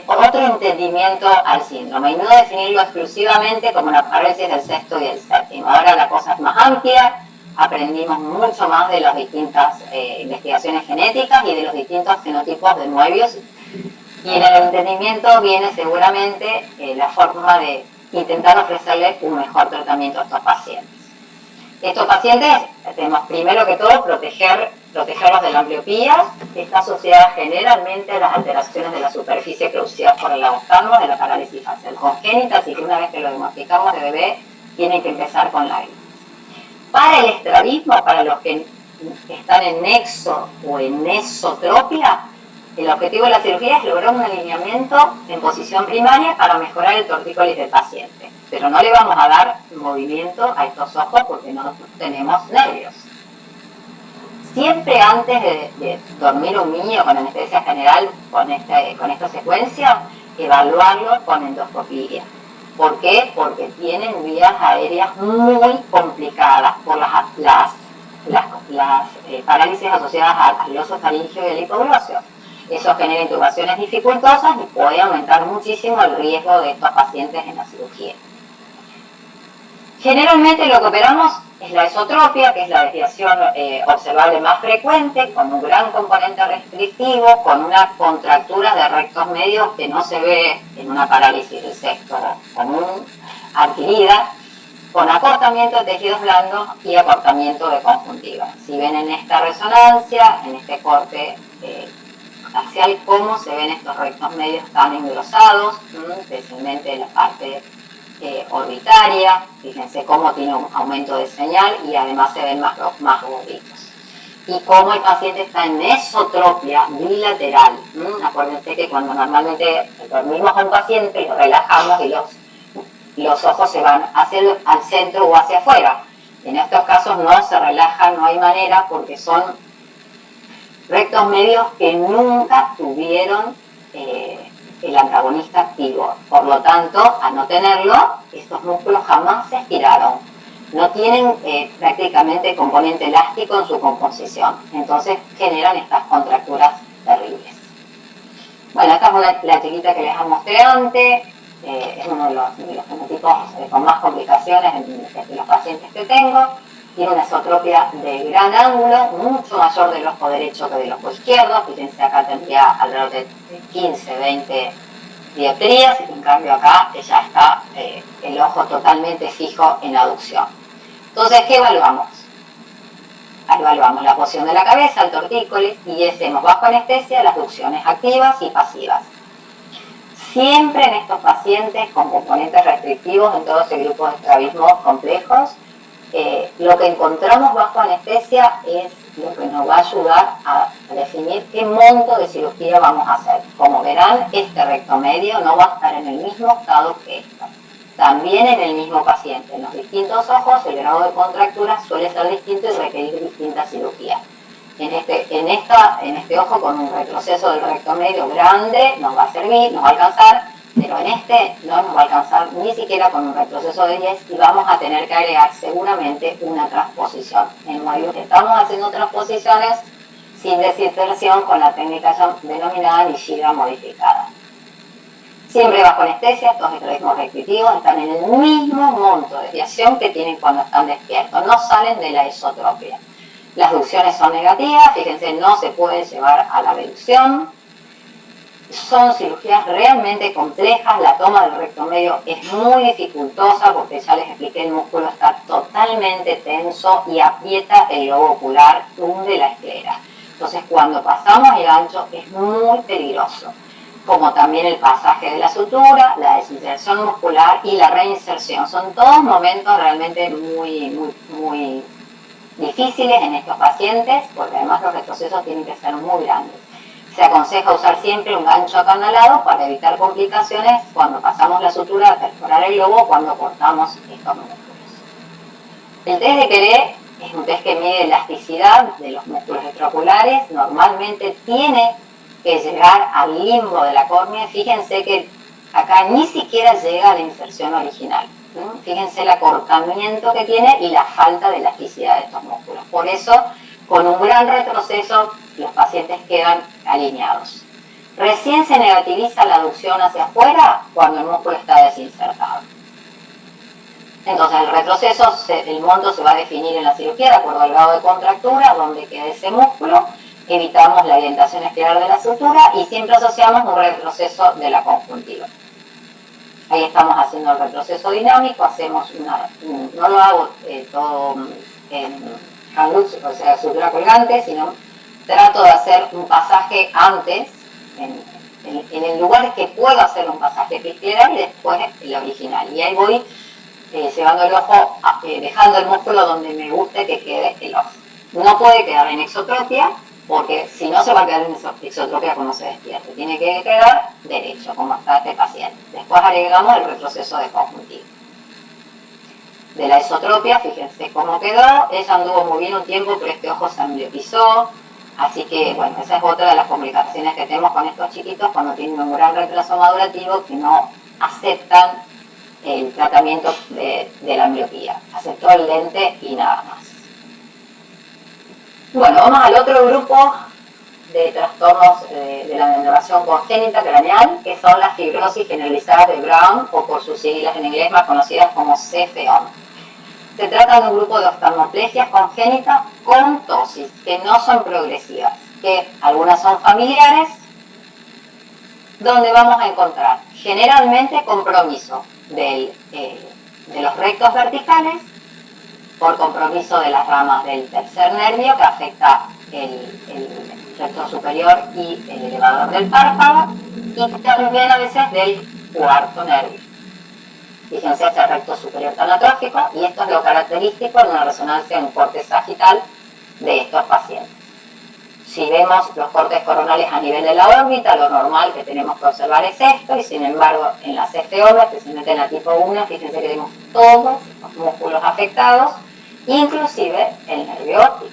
otro entendimiento al síndrome, y no definirlo exclusivamente como una parálisis del sexto y del séptimo. Ahora la cosa es más amplia, aprendimos mucho más de las distintas investigaciones genéticas y de los distintos fenotipos de Moebius, y en el entendimiento viene seguramente la forma de intentar ofrecerle un mejor tratamiento a estos pacientes. Estos pacientes tenemos primero que todo protegerlos de la ambliopía, que está asociada generalmente a las alteraciones de la superficie producidas por el oftalmo de la parálisis facial congénita, así que una vez que lo diagnosticamos de bebé, tienen que empezar con lágrimas. Para el estrabismo, para los que están en nexo o en esotropia, el objetivo de la cirugía es lograr un alineamiento en posición primaria para mejorar el tortícolis del paciente, pero no le vamos a dar movimiento a estos ojos porque no tenemos nervios. Siempre antes de dormir un niño con anestesia general, con esta secuencia, evaluarlo con endoscopía. ¿Por qué? Porque tienen vías aéreas muy complicadas por las parálisis asociadas al glosofaringeo y al hipoglosio. Eso genera intubaciones dificultosas y puede aumentar muchísimo el riesgo de estos pacientes en la cirugía. Generalmente lo que operamos es la esotropia, que es la desviación observable más frecuente, con un gran componente restrictivo, con una contractura de rectos medios que no se ve en una parálisis del sexto común adquirida, con acortamiento de tejidos blandos y acortamiento de conjuntiva. Si ven en esta resonancia, en este corte axial, cómo se ven estos rectos medios tan engrosados, especialmente en la parte orbitaria, fíjense cómo tiene un aumento de señal y además se ven más gorditos. Y cómo el paciente está en esotropia bilateral. Acuérdense que cuando normalmente dormimos a un paciente, lo relajamos y los ojos se van al centro o hacia afuera. En estos casos no se relajan, no hay manera, porque son rectos medios que nunca tuvieron el antagonista activo. Por lo tanto, al no tenerlo, estos músculos jamás se estiraron. No tienen prácticamente componente elástico en su composición. Entonces generan estas contracturas terribles. Bueno, esta es la chiquita que les mostré antes. Es uno de los fenotipos con más complicaciones de los pacientes que tengo. Tiene una esotropia de gran ángulo, mucho mayor del ojo derecho que del ojo izquierdo. Fíjense, acá tendría alrededor de 15, 20 dioptrías, y en cambio acá ya está el ojo totalmente fijo en aducción. Entonces, ¿qué evaluamos? Evaluamos la posición de la cabeza, el tortícolis, y hacemos bajo anestesia las ducciones activas y pasivas. Siempre en estos pacientes con componentes restrictivos, en todo ese grupo de estrabismos complejos, lo que encontramos bajo anestesia es lo que nos va a ayudar a definir qué monto de cirugía vamos a hacer. Como verán, este recto medio no va a estar en el mismo estado que esto. También en el mismo paciente, en los distintos ojos, el grado de contractura suele ser distinto y requerir distintas cirugías. En este ojo con un retroceso del recto medio grande nos va a servir, nos va a alcanzar, pero en este no nos va a alcanzar ni siquiera con un retroceso de 10 y vamos a tener que agregar seguramente una transposición. En Moyur estamos haciendo transposiciones sin desinserción con la técnica denominada Nishida modificada. Siempre bajo anestesia, estos estrabismos restrictivos están en el mismo monto de desviación que tienen cuando están despiertos, no salen de la esotropia. Las ducciones son negativas, fíjense, no se puede llevar a la reducción. Son cirugías realmente complejas, la toma del recto medio es muy dificultosa porque ya les expliqué, el músculo está totalmente tenso y aprieta el globo ocular, hunde la esclera. Entonces cuando pasamos el gancho es muy peligroso, como también el pasaje de la sutura, la desinserción muscular y la reinserción. Son todos momentos realmente muy difíciles en estos pacientes, porque además los retrocesos tienen que ser muy grandes. Se aconseja usar siempre un gancho acanalado para evitar complicaciones cuando pasamos la sutura a perforar el globo, cuando cortamos estos músculos. El test de Queré es un test que mide elasticidad de los músculos extraoculares. Normalmente tiene que llegar al limbo de la córnea. Fíjense que acá ni siquiera llega a la inserción original. Fíjense el acortamiento que tiene y la falta de elasticidad de estos músculos. Por eso, con un gran retroceso, los pacientes quedan alineados. Recién se negativiza la aducción hacia afuera cuando el músculo está desinsertado. Entonces, el retroceso, el monto se va a definir en la cirugía de acuerdo al grado de contractura, donde quede ese músculo. Evitamos la orientación escleral de la sutura y siempre asociamos un retroceso de la conjuntiva. Ahí estamos haciendo el retroceso dinámico, hacemos no lo hago todo en handlux, o sea, sutura colgante, sino trato de hacer un pasaje antes, en el lugar que puedo hacer un pasaje escleral y después el original. Y ahí voy llevando el ojo, dejando el músculo donde me guste que quede el ojo. No puede quedar en exotropia, porque si no se va a quedar en exotropia cuando se despierte. Tiene que quedar derecho, como está este paciente. Después agregamos el retroceso de conjuntiva. De la esotropia, fíjense cómo quedó. Ella anduvo muy bien un tiempo, pero este ojo se ambliopizó. Así que, bueno, esa es otra de las complicaciones que tenemos con estos chiquitos cuando tienen un gran retraso madurativo, que no aceptan el tratamiento de la ambliopía. Aceptó el lente y nada más. Bueno, vamos al otro grupo de trastornos de la denervación congénita craneal, que son las fibrosis generalizadas de Brown, o por sus siglas en inglés más conocidas como CFO. Se trata de un grupo de oftalmoplesias congénitas con ptosis, que no son progresivas, que algunas son familiares, donde vamos a encontrar generalmente compromiso de los rectos verticales por compromiso de las ramas del tercer nervio que afecta el recto superior y el elevador del párpado, y también a veces del cuarto nervio. Fíjense este recto superior tan atrófico, y esto es lo característico en una resonancia en un corte sagital de estos pacientes. Si vemos los cortes coronales a nivel de la órbita, lo normal que tenemos que observar es esto, y sin embargo en las FO, especialmente en la tipo 1, fíjense que tenemos todos los músculos afectados, inclusive el nervio óptico.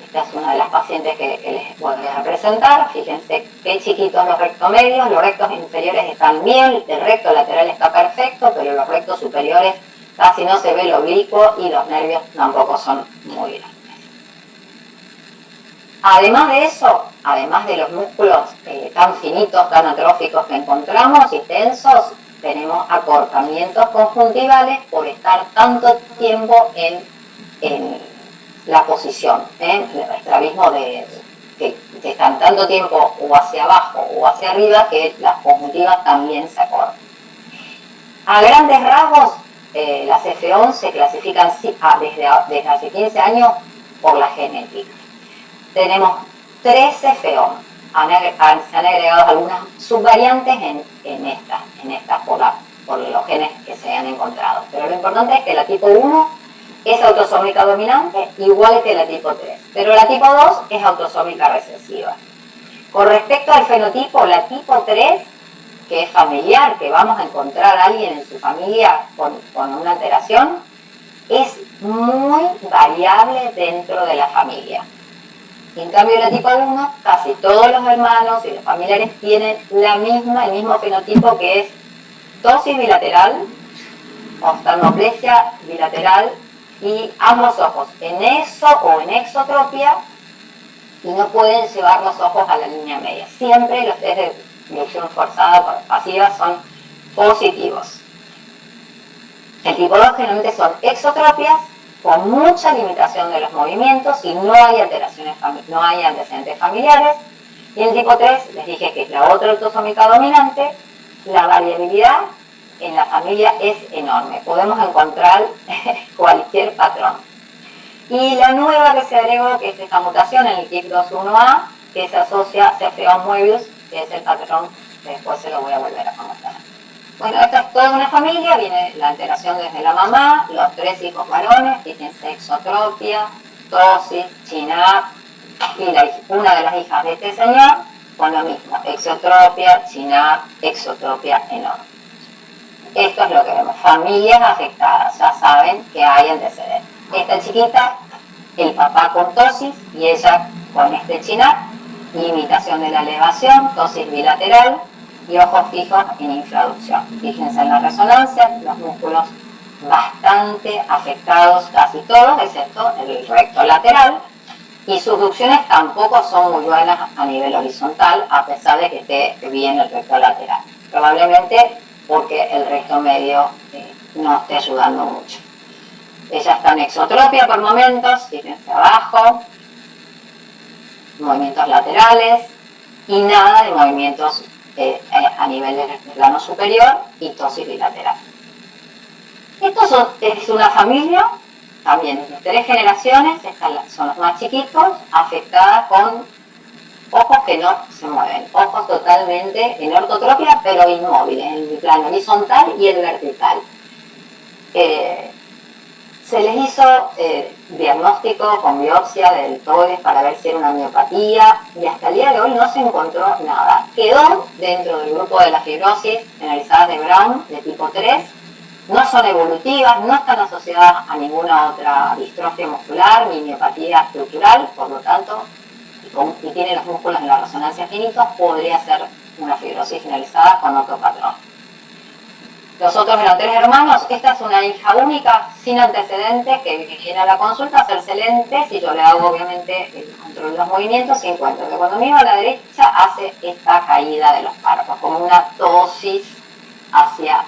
Esta es una de las pacientes que les voy a presentar. Fíjense qué chiquitos los rectomedios, los rectos inferiores están bien, el recto lateral está perfecto, pero los rectos superiores casi no se ve el oblicuo y los nervios tampoco son muy grandes. Además de eso, además de los músculos tan finitos, tan atróficos que encontramos y tensos, tenemos acortamientos conjuntivales por estar tanto tiempo en la posición, el estrabismo que están tanto tiempo o hacia abajo o hacia arriba que las conjuntivas también se acortan. A grandes rasgos, las F11 se clasifican desde hace 15 años por la genética. Tenemos 3 F11. Se han agregado algunas subvariantes en estas por los genes que se han encontrado. Pero lo importante es que la tipo 1 es autosómica dominante, igual que la tipo 3. Pero la tipo 2 es autosómica recesiva. Con respecto al fenotipo, la tipo 3, que es familiar, que vamos a encontrar a alguien en su familia con una alteración, es muy variable dentro de la familia. En cambio, la tipo 1, casi todos los hermanos y los familiares tienen el mismo fenotipo, que es ptosis bilateral, oftalmoplesia bilateral y ambos ojos en exo o en exotropia, y no pueden llevar los ojos a la línea media. Siempre los test de inducción forzada pasiva son positivos. El tipo 2 generalmente son exotropias con mucha limitación de los movimientos y no hay antecedentes familiares. Y el tipo 3, les dije que es la otra autosómica dominante, la variabilidad en la familia es enorme. Podemos encontrar cualquier patrón. Y la nueva que se agregó, que es esta mutación en el KIP21A, que se asocia a CFO Moebius, que es el patrón que después se lo voy a volver a comentar. Bueno, esta es toda una familia, viene la alteración desde la mamá, los 3 hijos varones, fíjense, exotropia, ptosis, CHINAP, y una de las hijas de este señor, con lo mismo, exotropia, CHINAP, exotropia enorme. Esto es lo que vemos, familias afectadas, ya saben que hay antecedentes. Esta chiquita, el papá con ptosis y ella con este CHINAP, limitación de la elevación, ptosis bilateral, y ojos fijos en infraducción. Fíjense en la resonancia, los músculos bastante afectados, casi todos, excepto el recto lateral, y sus ducciones tampoco son muy buenas a nivel horizontal, a pesar de que esté bien el recto lateral. Probablemente porque el recto medio no esté ayudando mucho. Ella está en exotropia por momentos, fíjense abajo, movimientos laterales y nada de movimientos a nivel del plano superior y ptosis bilateral. Estos es una familia, también de 3 generaciones, son los más chiquitos, afectadas con ojos que no se mueven, ojos totalmente en ortotropia, pero inmóviles, en el plano horizontal y el vertical. Se les hizo diagnóstico con biopsia de deltoides para ver si era una miopatía, y hasta el día de hoy no se encontró nada. Quedó dentro del grupo de las fibrosis generalizadas de Brown de tipo 3, no son evolutivas, no están asociadas a ninguna otra distrofia muscular ni miopatía estructural, por lo tanto, y tiene los músculos en la resonancia finitos, podría ser una fibrosis generalizada con otro patrón. Los otros eran 3 hermanos. Esta es una hija única, sin antecedentes, que viene a la consulta a hacerse lentes, y yo le hago obviamente el control de los movimientos y encuentro que cuando miro a la derecha hace esta caída de los párpados, como una ptosis hacia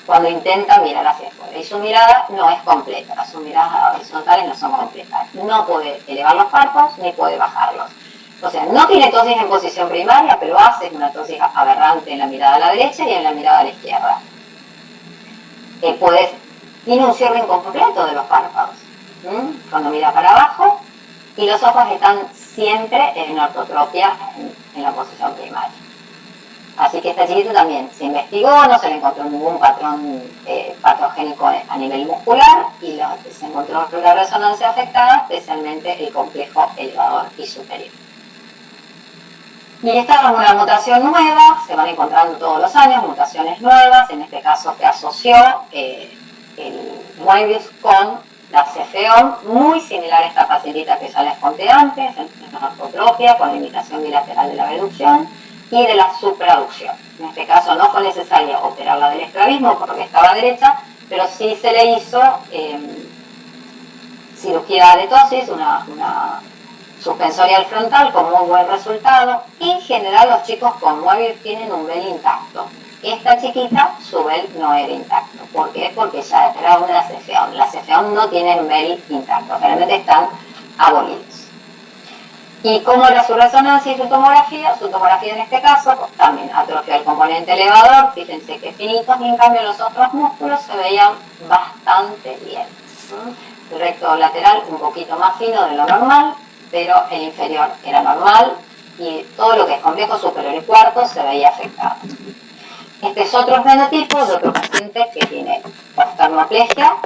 cuando intenta mirar hacia afuera. Y su mirada no es completa, sus miradas horizontales no son completas. No puede elevar los párpados ni puede bajarlos. O sea, no tiene tosis en posición primaria, pero hace una tosis aberrante en la mirada a la derecha y en la mirada a la izquierda. Tiene un cierre incompleto de los párpados, cuando mira para abajo, y los ojos están siempre en ortotropia en la posición primaria. Así que esta chiquita también se investigó, no se le encontró ningún patrón patogénico a nivel muscular y se encontró la resonancia afectada, especialmente el complejo elevador y superior. Y esta es una mutación nueva, se van encontrando todos los años mutaciones nuevas, en este caso se asoció el Moebius con la cefeón, muy similar a esta facilita que ya les conté antes, en la ortotropia, con limitación bilateral de la abducción y de la supraducción. En este caso no fue necesario operarla del estrabismo porque estaba derecha, pero sí se le hizo cirugía de tosis, una suspensorial frontal con muy buen resultado, y en general los chicos con Moebius tienen un bel intacto. Esta chiquita, su bel no era intacto. ¿Por qué? Porque ya era una cefeón. Las cefeón no tienen bel intacto, realmente están abolidos. ¿Y cómo era su resonancia y su tomografía? Su tomografía en este caso, pues, también atrofia del componente elevador, fíjense que finitos, y en cambio los otros músculos se veían bastante bien. El recto lateral un poquito más fino de lo normal, pero el inferior era normal y todo lo que es complejo superior y cuarto se veía afectado. Este es otro fenotipo de otro paciente que tiene oftalmoplegia,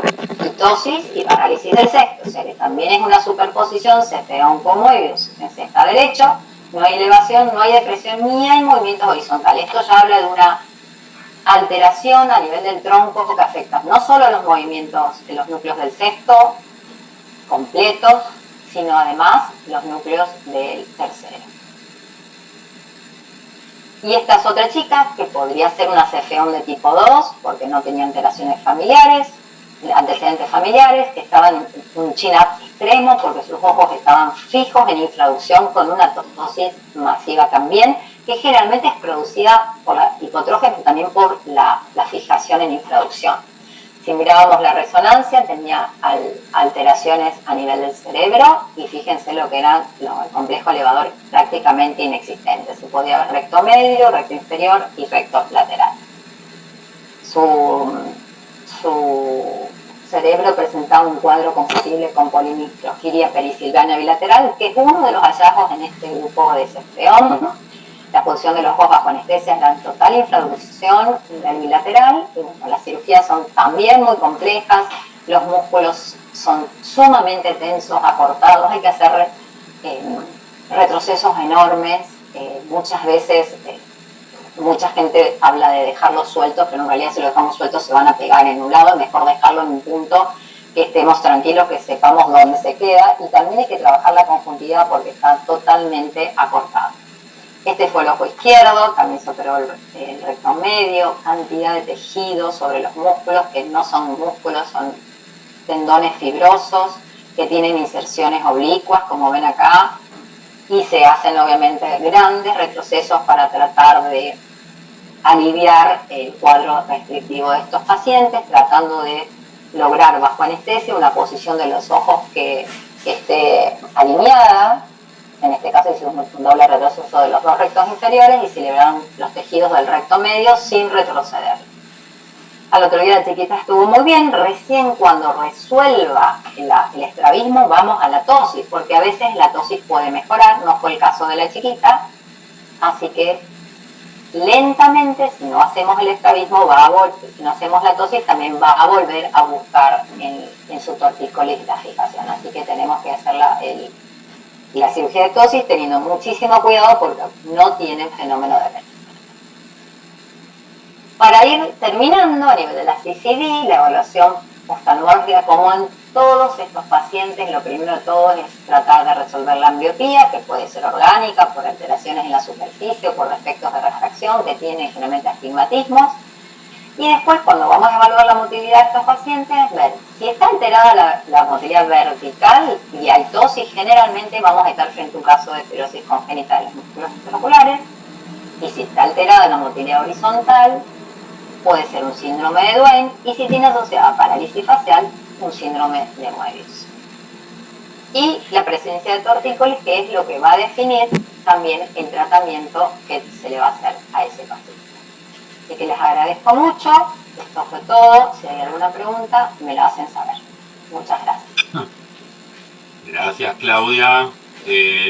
ptosis y parálisis del sexto, o sea que también es una superposición cefeón con Moebius. Fíjense, está derecho, no hay elevación, no hay depresión ni hay movimientos horizontales. Esto ya habla de una alteración a nivel del tronco que afecta no solo los movimientos de los núcleos del sexto completos, sino además los núcleos del tercero. Y esta es otra chica que podría ser una cefeón de tipo 2 porque no tenía alteraciones familiares, antecedentes familiares, que estaba en un chin-up extremo porque sus ojos estaban fijos en infraducción con una tosis masiva también, que generalmente es producida por la hipotrofia, pero también por la fijación en infraducción. Si mirábamos la resonancia, tenía alteraciones a nivel del cerebro y fíjense lo que era el complejo elevador prácticamente inexistente. Se podía ver recto medio, recto inferior y recto lateral. Su cerebro presentaba un cuadro compatible con polimicrogiria perisilvana bilateral, que es uno de los hallazgos en este grupo de cefeón. La posición de los ojos bajo anestesia es la total infraducción del bilateral. Y bueno, las cirugías son también muy complejas, los músculos son sumamente tensos, acortados, hay que hacer retrocesos enormes. Muchas veces, mucha gente habla de dejarlos sueltos, pero en realidad si lo dejamos sueltos se van a pegar en un lado, es mejor dejarlo en un punto que estemos tranquilos, que sepamos dónde se queda, y también hay que trabajar la conjuntividad porque está totalmente acortado. Este fue el ojo izquierdo, también se operó el recto medio, cantidad de tejidos sobre los músculos, que no son músculos, son tendones fibrosos, que tienen inserciones oblicuas, como ven acá, y se hacen obviamente grandes retrocesos para tratar de aliviar el cuadro restrictivo de estos pacientes, tratando de lograr bajo anestesia una posición de los ojos que esté alineada. En este caso hicimos un doble retroceso de los dos rectos inferiores y se liberaron los tejidos del recto medio sin retroceder. Al otro día la chiquita estuvo muy bien, recién cuando resuelva el estrabismo vamos a la tosis, porque a veces la tosis puede mejorar, no fue el caso de la chiquita, así que lentamente, si no hacemos el estrabismo, si no hacemos la tosis, también va a volver a buscar en su tortícolis la fijación, así que tenemos que hacer la cirugía de tosis teniendo muchísimo cuidado porque no tienen fenómeno de venta. Para ir terminando a nivel de la CCD, la evaluación oftalmológica, como en todos estos pacientes, lo primero de todo es tratar de resolver la ambliopía, que puede ser orgánica, por alteraciones en la superficie o por defectos de refracción que tienen generalmente astigmatismos. Y después, cuando vamos a evaluar la motilidad de estos pacientes, ver si está alterada la motilidad vertical y hay tosis, generalmente vamos a estar frente a un caso de esclerosis congénita de los músculos extraoculares. Y si está alterada la motilidad horizontal, puede ser un síndrome de Duane y si tiene asociada parálisis facial, un síndrome de Moebius. Y la presencia de tortícolis, que es lo que va a definir también el tratamiento que se le va a hacer a ese paciente. Así que les agradezco mucho, esto fue todo, si hay alguna pregunta me lo hacen saber. Muchas gracias. Gracias, Claudia.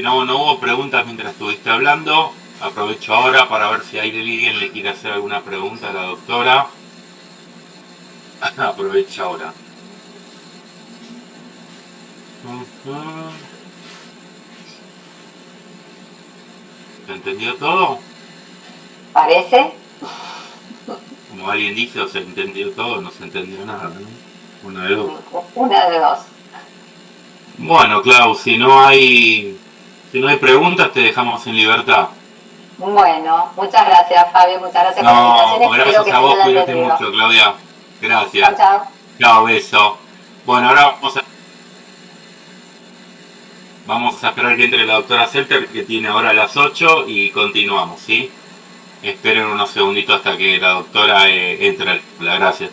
No hubo preguntas mientras estuviste hablando. Aprovecho ahora para ver si alguien le quiere hacer alguna pregunta a la doctora. Aprovecho ahora. ¿Se entendió todo? ¿Parece? Como alguien dice, o se entendió todo, no se entendió nada, ¿no? Una de dos. Una de dos. Bueno, Clau, si no hay preguntas, te dejamos en libertad. Bueno, muchas gracias, Fabio, muchas gracias por la No, invitación, espero gracias que a se vos, haya cuídate entendido. mucho, Claudia. Chao, Gracias. chao. Chao, beso. Bueno, ahora vamos a esperar que entre la doctora Selter, que tiene ahora las 8, y continuamos, ¿sí? Esperen unos segunditos hasta que la doctora entre. Gracias.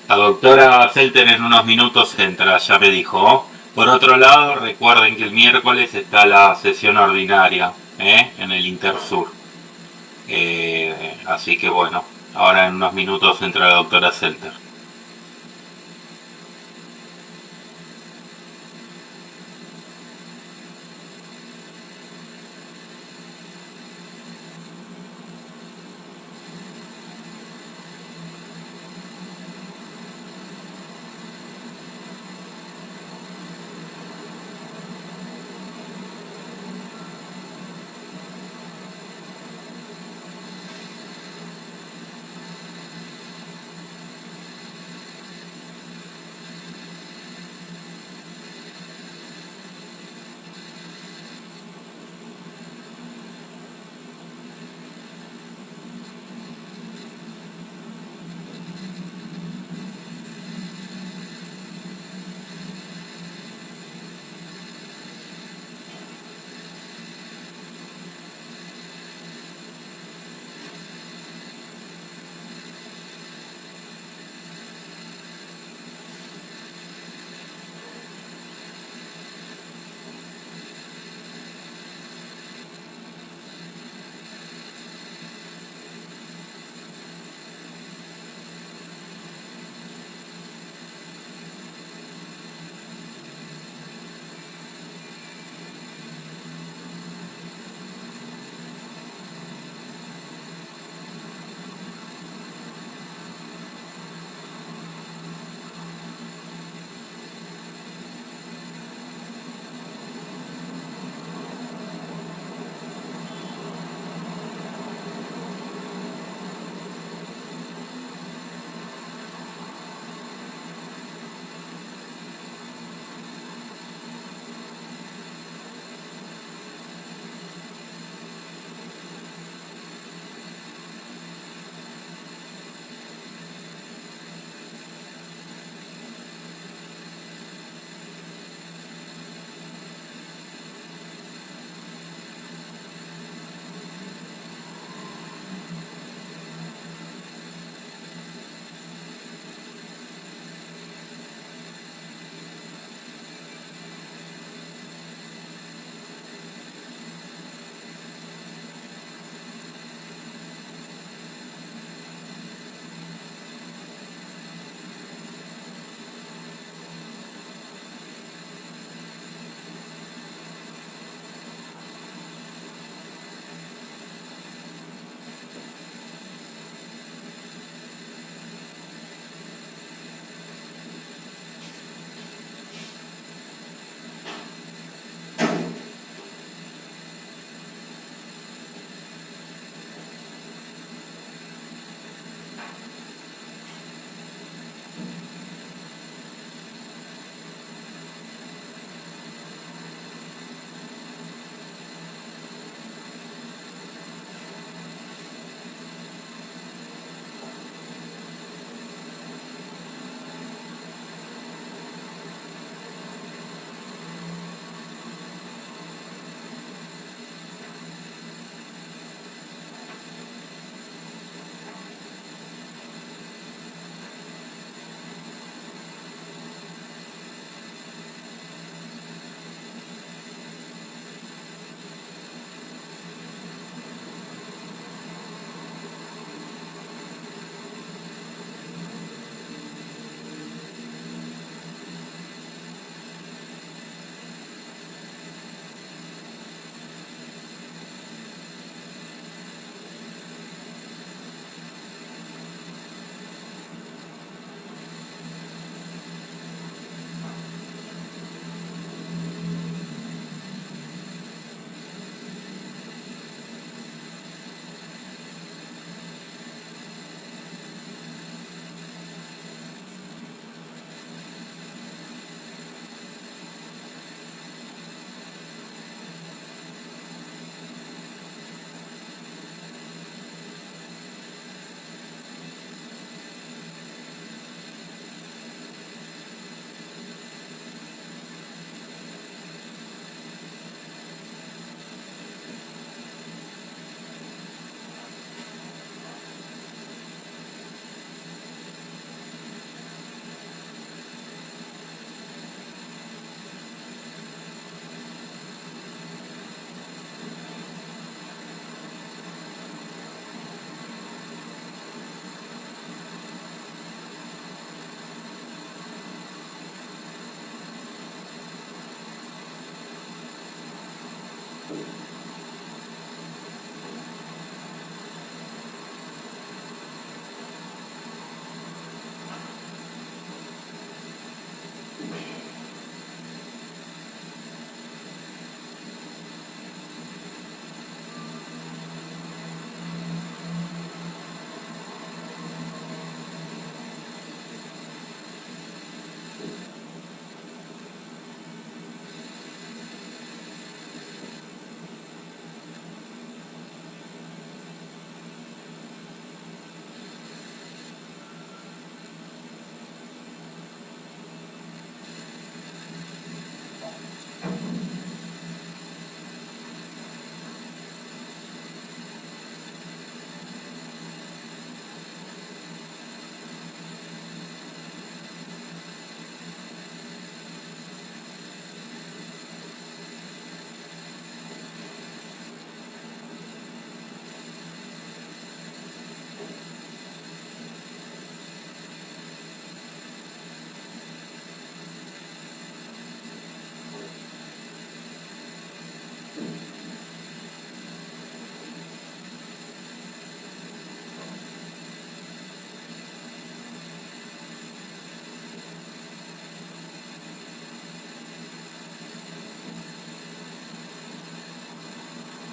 La doctora Selter en unos minutos entra, ya me dijo. Por otro lado, recuerden que el miércoles está la sesión ordinaria en el Intersur. Así que bueno, ahora en unos minutos entra la doctora Selter.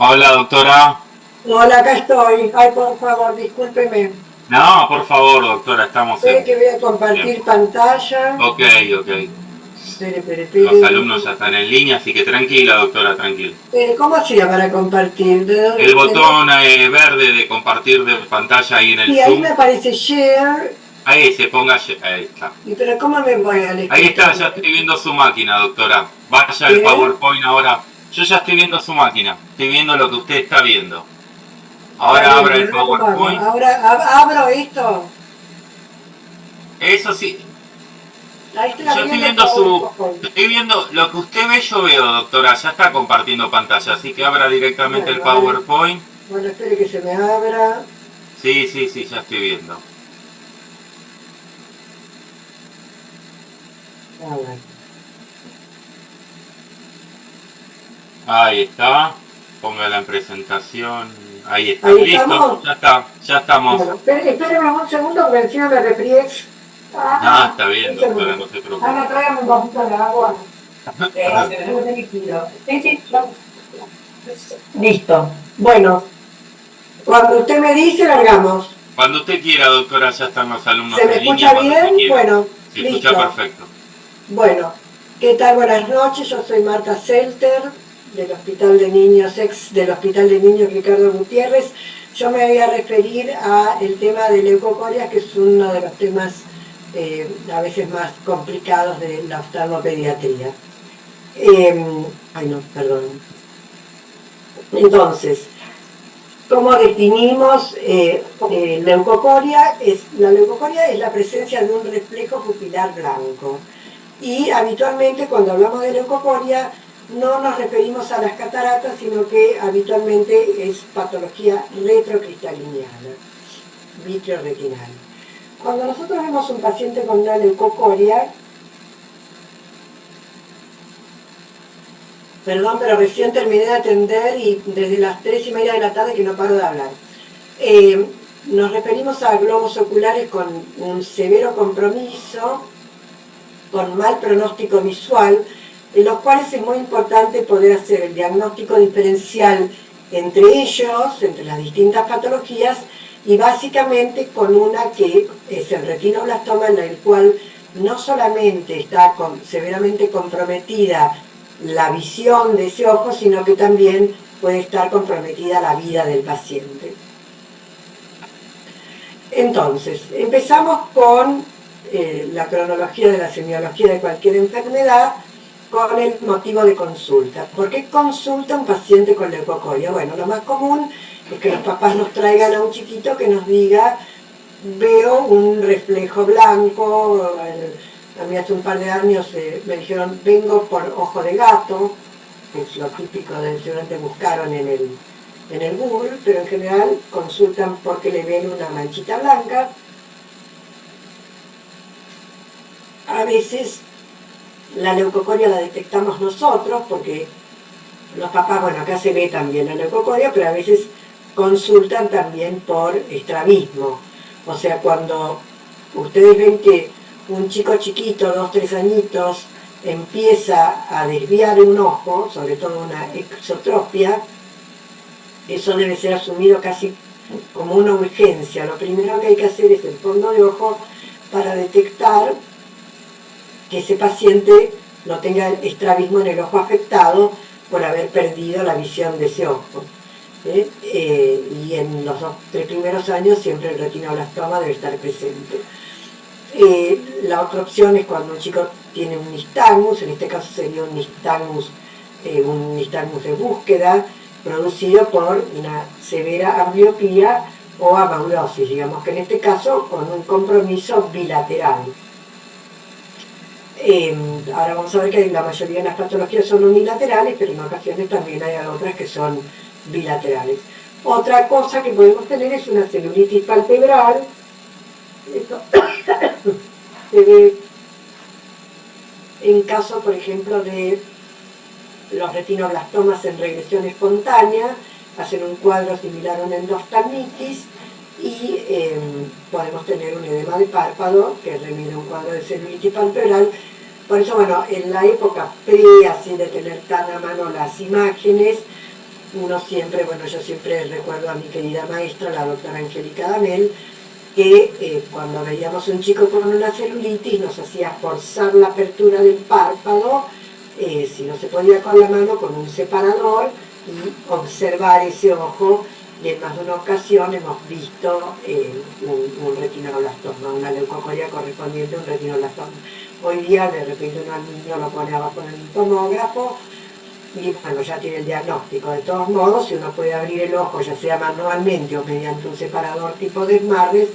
Hola, doctora. Hola, acá estoy. Ay, por favor, discúlpeme. No, por favor, doctora, estamos Espere en que voy a compartir tiempo. pantalla. Ok, ok. Espere, espere, Los espere. alumnos ya están en línea, así que tranquila, doctora, tranquila. ¿Cómo hacía para compartir? El botón verde de compartir de pantalla ahí en el Sí, ahí me Zoom. aparece share. Ahí se ponga. Ahí está. Pero ¿cómo me voy al Ahí está, escritorio? ya estoy viendo su máquina, doctora. Vaya al ¿Qué? PowerPoint ahora. Yo ya estoy viendo su máquina. Estoy viendo lo que usted está viendo. Está Ahora bien, abra el pero ahora ¿cómo hago? PowerPoint. Ahora abro esto. Eso sí. Ahí estoy Yo estoy abriendo el viendo su. PowerPoint. Estoy viendo lo que usted ve, yo veo, doctora. Ya está compartiendo pantalla, así que abra directamente el Bueno, a ver. PowerPoint. Bueno, espere que se me abra. Sí, sí, sí, ya estoy viendo. A ver. Ahí está. Póngala en presentación. Ahí está. Ahí Listo. estamos. Ya está. Ya estamos. Bueno, espéreme un segundo porque encima me refrié. No, Ah, está bien, un doctora, segundo. no se preocupe. Ana, tráigame un vasito de agua. Un líquido. Sí, sí, no. Listo. Bueno, cuando usted me dice, largamos. Cuando usted quiera, doctora, ya están los alumnos ¿Se me en línea escucha cuando usted bien? quiera. Bueno, Se escucha listo. perfecto. Bueno, ¿qué tal? Buenas noches. Yo soy Marta Selter, del Hospital de Niños, del Hospital de Niños Ricardo Gutiérrez. Yo me voy a referir al tema de leucocoria, que es uno de los temas a veces más complicados de la oftalmopediatría. Ay, no, perdón. Entonces, ¿cómo definimos leucocoria? La leucocoria es la presencia de un reflejo pupilar blanco. Y habitualmente cuando hablamos de leucocoria no nos referimos a las cataratas, sino que habitualmente es patología retrocristaliniana, vitreoretinal. Cuando nosotros vemos un paciente con una leucocoria, perdón, pero recién terminé de atender y desde las 3:30 de la tarde que no paro de hablar. Nos referimos a globos oculares con un severo compromiso, con mal pronóstico visual, en los cuales es muy importante poder hacer el diagnóstico diferencial entre ellos, entre las distintas patologías, y básicamente con una que es el retinoblastoma, en el cual no solamente está severamente comprometida la visión de ese ojo, sino que también puede estar comprometida la vida del paciente. Entonces, empezamos con la cronología de la semiología de cualquier enfermedad con el motivo de consulta. ¿Por qué consulta un paciente con leucocoria? Bueno, lo más común es que los papás nos traigan a un chiquito que nos diga, veo un reflejo blanco. A mí hace un par de años me dijeron, vengo por ojo de gato, que es lo típico de seguramente buscaron en el Google, pero en general consultan porque le ven una manchita blanca. A veces la leucocoria la detectamos nosotros porque los papás, bueno, acá se ve también la leucocoria, pero a veces consultan también por estrabismo. O sea, cuando ustedes ven que un chico chiquito, 2, 3 añitos, empieza a desviar un ojo, sobre todo una exotropia, eso debe ser asumido casi como una urgencia. Lo primero que hay que hacer es el fondo de ojo para detectar que ese paciente no tenga estrabismo en el ojo afectado por haber perdido la visión de ese ojo. Y en los 3 primeros años siempre el retinoblastoma debe estar presente. La otra opción es cuando un chico tiene un nistagmus, en este caso sería un nistagmus de búsqueda, producido por una severa ambliopía o amaurosis, digamos que en este caso con un compromiso bilateral. Ahora vamos a ver que la mayoría de las patologías son unilaterales, pero en ocasiones también hay otras que son bilaterales. Otra cosa que podemos tener es una celulitis palpebral. Esto se ve en caso, por ejemplo, de los retinoblastomas en regresión espontánea, hacen un cuadro similar a una endoftalmitis y podemos tener un edema de párpado que remite a un cuadro de celulitis palpebral. Por eso, bueno, en la época así de tener tan a mano las imágenes, uno siempre, bueno, yo siempre recuerdo a mi querida maestra, la doctora Angélica Damel, que cuando veíamos un chico con una celulitis nos hacía forzar la apertura del párpado, si no se podía con la mano, con un separador, y observar ese ojo, y en más de una ocasión hemos visto un retinoblastoma, una leucocoria correspondiente a un retinoblastoma. Hoy día de repente uno al niño lo pone abajo en el tomógrafo y bueno, ya tiene el diagnóstico. De todos modos, si uno puede abrir el ojo, ya sea manualmente o mediante un separador tipo Desmarres,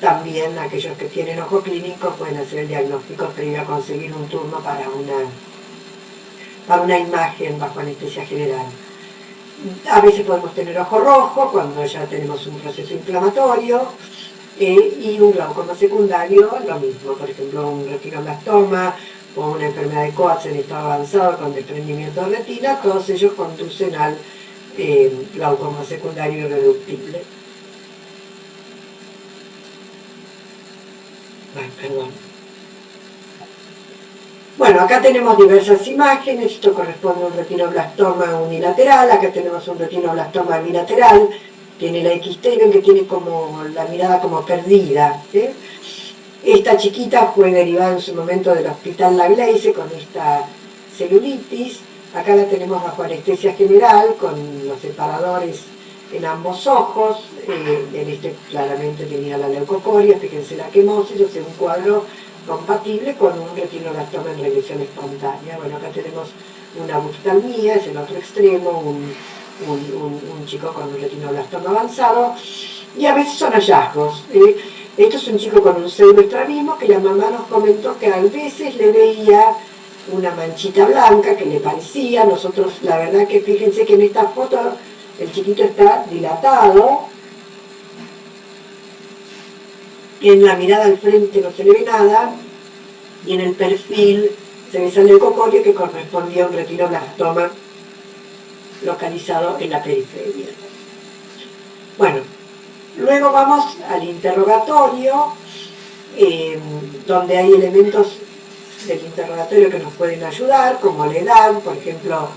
también aquellos que tienen ojo clínico pueden hacer el diagnóstico previo a conseguir un turno para una imagen bajo anestesia general. A veces podemos tener ojo rojo cuando ya tenemos un proceso inflamatorio, y un glaucoma secundario, lo mismo, por ejemplo un retinoblastoma o una enfermedad de Coats en estado avanzado con desprendimiento de retina, todos ellos conducen al glaucoma secundario irreductible. Ay, perdón. Bueno, acá tenemos diversas imágenes, esto corresponde a un retinoblastoma unilateral, acá tenemos un retinoblastoma bilateral, tiene la XT, ven que tiene como la mirada como perdida. Esta chiquita fue derivada en su momento del hospital La Gleize con esta celulitis, acá la tenemos bajo anestesia general con los separadores en ambos ojos, en este claramente tenía la leucocoria, fíjense la quemosis, o sea, un cuadro compatible con un retinoblastoma en regresión espontánea. Bueno, acá tenemos una oftalmía, es el otro extremo, un chico con un retinoblastoma avanzado, y a veces son hallazgos. Esto es un chico con un pseudoestrabismo que la mamá nos comentó que a veces le veía una manchita blanca que le parecía. Nosotros, la verdad que fíjense que en esta foto el chiquito está dilatado, en la mirada al frente no se le ve nada, y en el perfil se ve esa leucocoria que correspondía a un retinoblastoma localizado en la periferia. Bueno, luego vamos al interrogatorio, donde hay elementos del interrogatorio que nos pueden ayudar, como la edad, por ejemplo,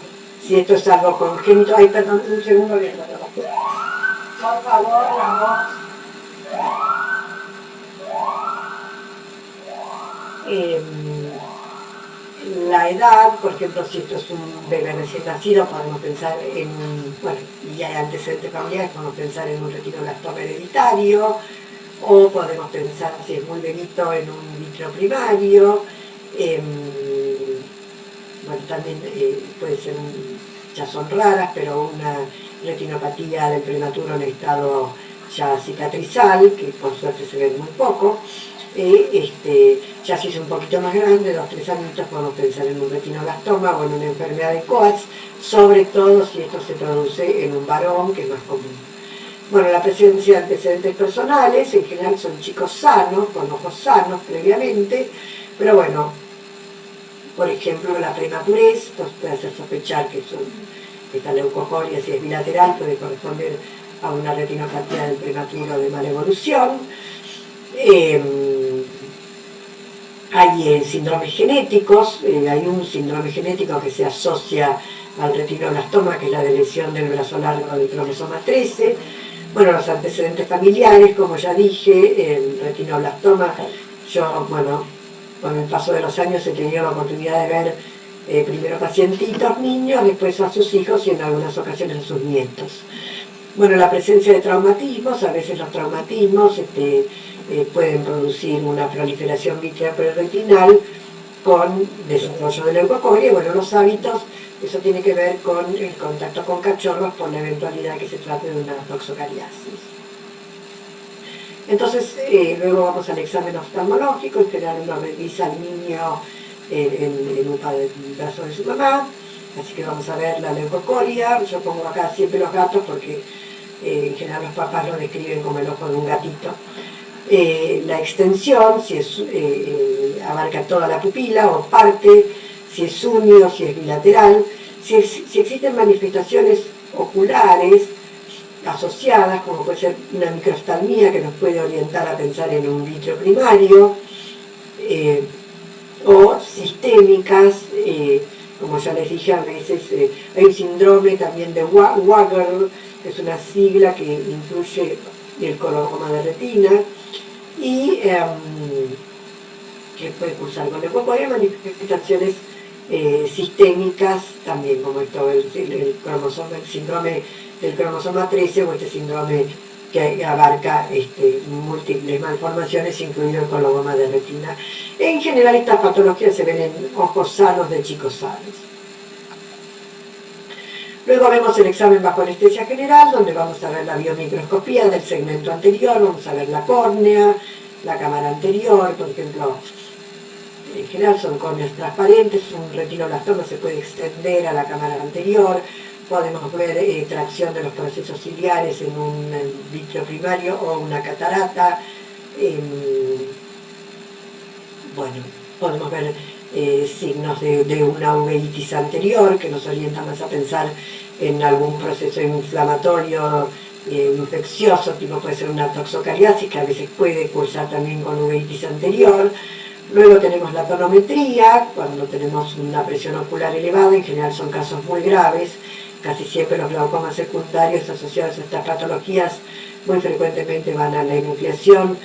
si esto es algo congénito. Ay, perdón, un segundo, bien, por favor, la voz. La edad, por ejemplo, si esto es un bebé recién nacido, podemos pensar en, bueno, y hay antecedentes familiares, podemos pensar en un retinoblastoma hereditario, o podemos pensar, si es muy bebito, en un vitrio primario. Bueno, también puede ser, ya son raras, pero una retinopatía del prematuro en estado ya cicatrizal, que por suerte se ve muy poco. Ya si es un poquito más grande, 2-3 añitos, podemos pensar en un retinoblastoma o en una enfermedad de Coats, sobre todo si esto se produce en un varón, que es más común. Bueno, la presencia de antecedentes personales, en general son chicos sanos, con ojos sanos previamente, pero bueno, por ejemplo, la prematurez nos puede hacer sospechar que esta leucocoria, si es bilateral, puede corresponder a una retinopatía del prematuro de mala evolución. Hay síndromes genéticos, hay un síndrome genético que se asocia al retinoblastoma, que es la de lesión del brazo largo del cromosoma 13. Bueno, los antecedentes familiares, como ya dije, el retinoblastoma, yo, bueno, con el paso de los años he tenido la oportunidad de ver primero pacientitos, niños, después a sus hijos y en algunas ocasiones a sus nietos. Bueno, la presencia de traumatismos, a veces los traumatismos pueden producir una proliferación vítrea preretinal con desarrollo de leucocoria. Bueno, los hábitos, eso tiene que ver con el contacto con cachorros por la eventualidad que se trate de una toxocariasis. Entonces, luego vamos al examen oftalmológico, en general uno revisa al niño en UPA del brazo de su mamá, así que vamos a ver la leucocoria. Yo pongo acá siempre los gatos porque en general los papás lo describen como el ojo de un gatito. La extensión, si es, abarca toda la pupila o parte, si es únido, si es bilateral, si existen manifestaciones oculares asociadas, como puede ser una microoftalmía que nos puede orientar a pensar en un vitrio primario, o sistémicas, como ya les dije, a veces hay un síndrome también de Wager, que es una sigla que incluye el coloboma de retina, y que puede cursar con leucocoria, manifestaciones sistémicas también, como esto, el síndrome del cromosoma 13 o este síndrome que abarca múltiples malformaciones, incluido el coloboma de retina. En general, estas patologías se ven en ojos sanos de chicos sanos. Luego vemos el examen bajo anestesia general, donde vamos a ver la biomicroscopía del segmento anterior, vamos a ver la córnea, la cámara anterior, por ejemplo. En general son córneas transparentes, un retinoblastoma se puede extender a la cámara anterior, podemos ver tracción de los procesos ciliares en un vítreo primario o una catarata. Bueno, podemos ver signos de una uveitis anterior que nos orienta más a pensar en algún proceso inflamatorio infeccioso, tipo puede ser una toxocariasis, que a veces puede cursar también con uveitis anterior. Luego tenemos la tonometría, cuando tenemos una presión ocular elevada, en general son casos muy graves, casi siempre los glaucomas secundarios asociados a estas patologías muy frecuentemente van a la enucleación.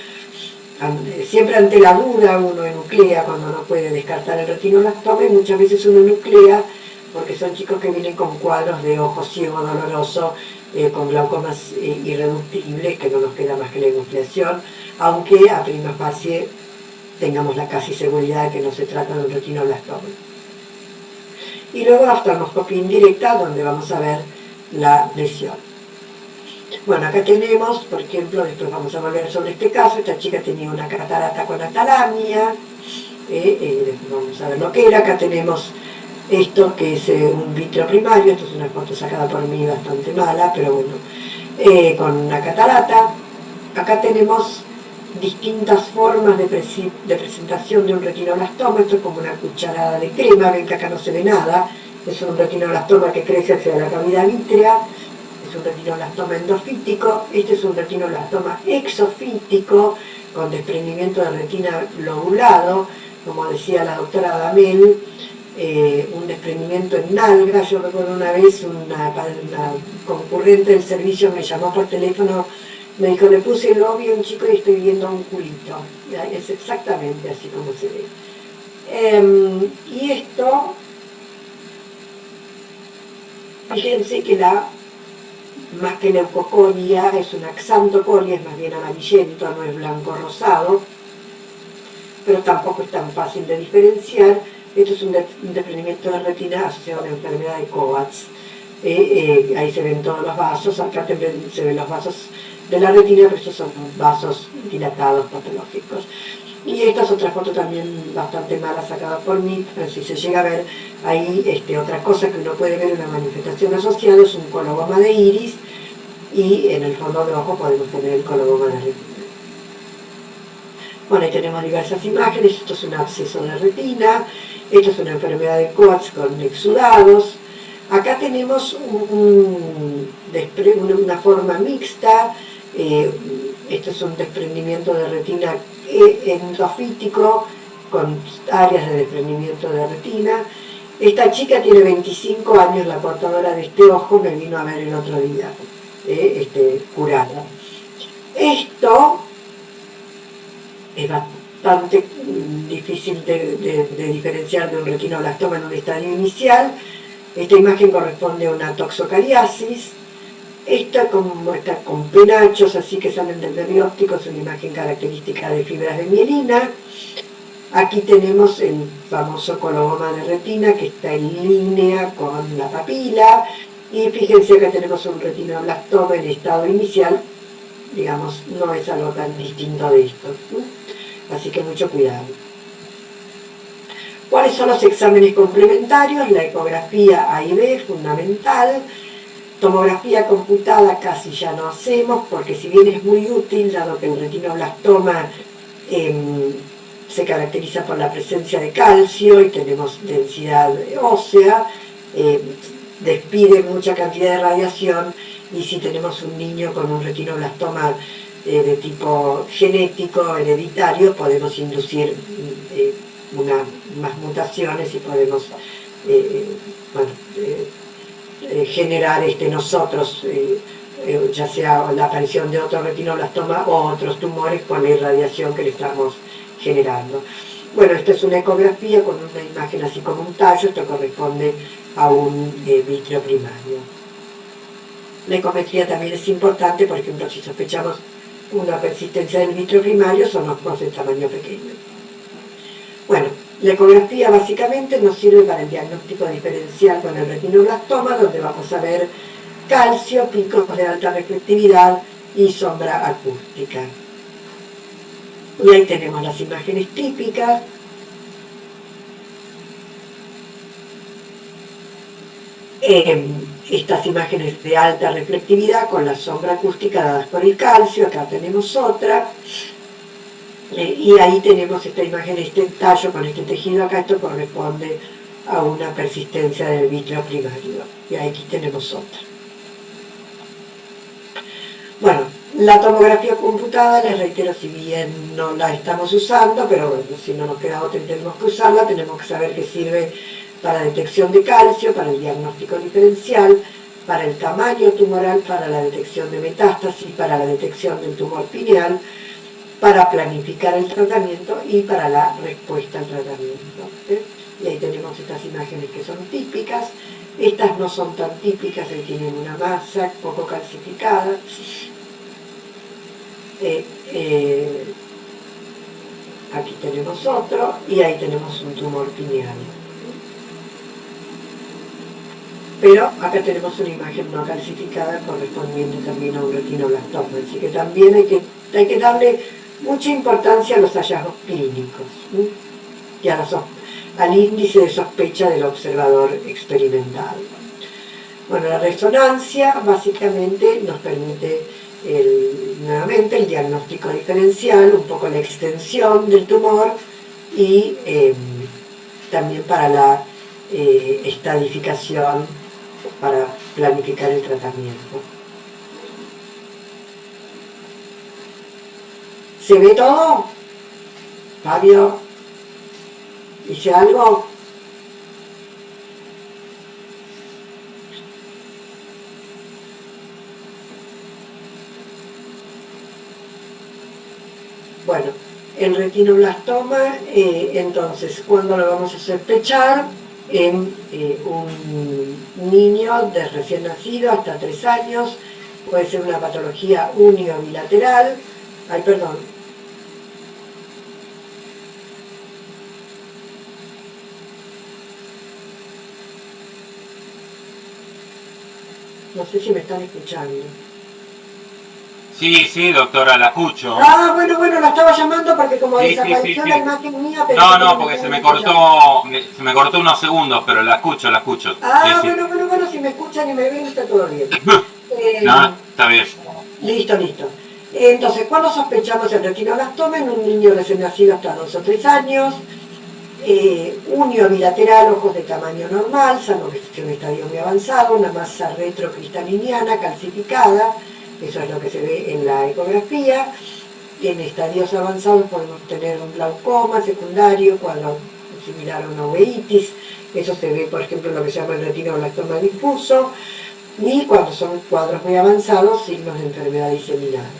Siempre ante la duda uno enuclea cuando no puede descartar el retinoblastoma, y muchas veces uno enuclea porque son chicos que vienen con cuadros de ojo ciego doloroso, con glaucomas irreductibles, que no nos queda más que la enucleación, aunque a prima facie tengamos la casi seguridad de que no se trata de un retinoblastoma. Y luego la oftalmoscopia indirecta, donde vamos a ver la lesión. Bueno, acá tenemos, por ejemplo, después vamos a volver sobre este caso, esta chica tenía una catarata con atalamia, después vamos a ver lo que era. Acá tenemos esto que es un vítreo primario, esto es una foto sacada por mí bastante mala, pero bueno, con una catarata. Acá tenemos distintas formas de presentación de un retinoblastoma. Esto es como una cucharada de crema, ven que acá no se ve nada, es un retinoblastoma que crece hacia la cavidad vítrea, es un retinoblastoma endofítico. Este es un retinoblastoma exofítico con desprendimiento de retina lobulado, como decía la doctora Damel, un desprendimiento en nalga. Yo recuerdo una vez una concurrente del servicio me llamó por teléfono, me dijo, le puse el obvio a un chico y estoy viendo un culito. Es exactamente así como se ve. Y esto, fíjense que más que leucocoria, es una xantocoria, es más bien amarillento, no es blanco rosado, pero tampoco es tan fácil de diferenciar. Esto es un desprendimiento de retina asociado a la enfermedad de Kovacs. Ahí se ven todos los vasos, acá se ven los vasos de la retina, pero estos son vasos dilatados patológicos. Y esta es otra foto también bastante mala sacada por mí, pero si se llega a ver ahí otra cosa que uno puede ver, una manifestación asociada, es un coloboma de iris, y en el fondo de ojo podemos tener el coloboma de retina. Bueno, ahí tenemos diversas imágenes. Esto es un absceso de retina, esto es una enfermedad de Kovacs con exudados. Acá tenemos una forma mixta. Esto es un desprendimiento de retina endofítico con áreas de desprendimiento de retina. Esta chica tiene 25 años, la portadora de este ojo, me vino a ver el otro día, curada. Esto es bastante difícil de diferenciar de un retinoblastoma en un estadio inicial. Esta imagen corresponde a una toxocariasis. Esta está con penachos así que salen del nervio óptico, es una imagen característica de fibras de mielina. Aquí tenemos el famoso coloboma de retina que está en línea con la papila, y fíjense que tenemos un retinoblastoma en estado inicial, digamos, no es algo tan distinto de esto, así que mucho cuidado. ¿Cuáles son los exámenes complementarios? La ecografía A y B, fundamental. Tomografía computada casi ya no hacemos, porque si bien es muy útil, dado que el retinoblastoma se caracteriza por la presencia de calcio y tenemos densidad ósea, despide mucha cantidad de radiación, y si tenemos un niño con un retinoblastoma de tipo genético, hereditario, podemos inducir más mutaciones y podemos bueno, generar nosotros, ya sea la aparición de otro retinoblastoma o otros tumores con la irradiación que le estamos generando. Bueno, esta es una ecografía con una imagen así como un tallo, esto corresponde a un vítreo primario. La ecometría también es importante, por ejemplo, si sospechamos una persistencia del vítreo primario, son ojos de tamaño pequeño. Bueno, la ecografía básicamente nos sirve para el diagnóstico diferencial con el retinoblastoma, donde vamos a ver calcio, picos de alta reflectividad y sombra acústica. Y ahí tenemos las imágenes típicas. Estas imágenes de alta reflectividad con la sombra acústica dadas por el calcio. Acá tenemos otra. Y ahí tenemos esta imagen, este tallo con este tejido acá. Esto corresponde a una persistencia del vítreo primario. Y aquí tenemos otra. Bueno, la tomografía computada, les reitero, si bien no la estamos usando, pero bueno, si no nos queda otra y tenemos que usarla, tenemos que saber que sirve para detección de calcio, para el diagnóstico diferencial, para el tamaño tumoral, para la detección de metástasis, para la detección del tumor pineal, para planificar el tratamiento y para la respuesta al tratamiento. Y ahí tenemos estas imágenes que son típicas. Estas no son tan típicas, tienen una masa poco calcificada. Aquí tenemos otro y ahí tenemos un tumor pineal. Pero acá tenemos una imagen no calcificada correspondiente también a un retinoblastoma, así que también hay que darle mucha importancia a los hallazgos clínicos, ¿sí? Y al índice de sospecha del observador experimental. Bueno, la resonancia básicamente nos permite nuevamente el diagnóstico diferencial, un poco la extensión del tumor y también para la estadificación, para planificar el tratamiento. ¿Se ve todo? Fabio, ¿dice algo? Bueno, el retinoblastoma, entonces, ¿cuándo lo vamos a sospechar? En un niño de recién nacido hasta 3 años, puede ser una patología unio bilateral. Ay, perdón. No sé si me están escuchando. Sí, doctora, la escucho. Ah, bueno, la estaba llamando porque como Sí, desapareció sí. la imagen mía... No, porque se me cortó unos segundos, pero la escucho. Ah, Sí. Bueno, si me escuchan y me ven está todo bien. No, está bien. Listo. Entonces, ¿cuándo sospechamos el retinoblastoma? En un niño recién nacido hasta 2 o 3 años, unio bilateral, ojos de tamaño normal, salvo que esté en un estadio muy avanzado, una masa retrocristaliniana calcificada, eso es lo que se ve en la ecografía. En estadios avanzados podemos tener un glaucoma secundario, cuadro similar a una uveitis, eso se ve por ejemplo en lo que se llama el retinoblastoma difuso, y cuando son cuadros muy avanzados, signos de enfermedad diseminada.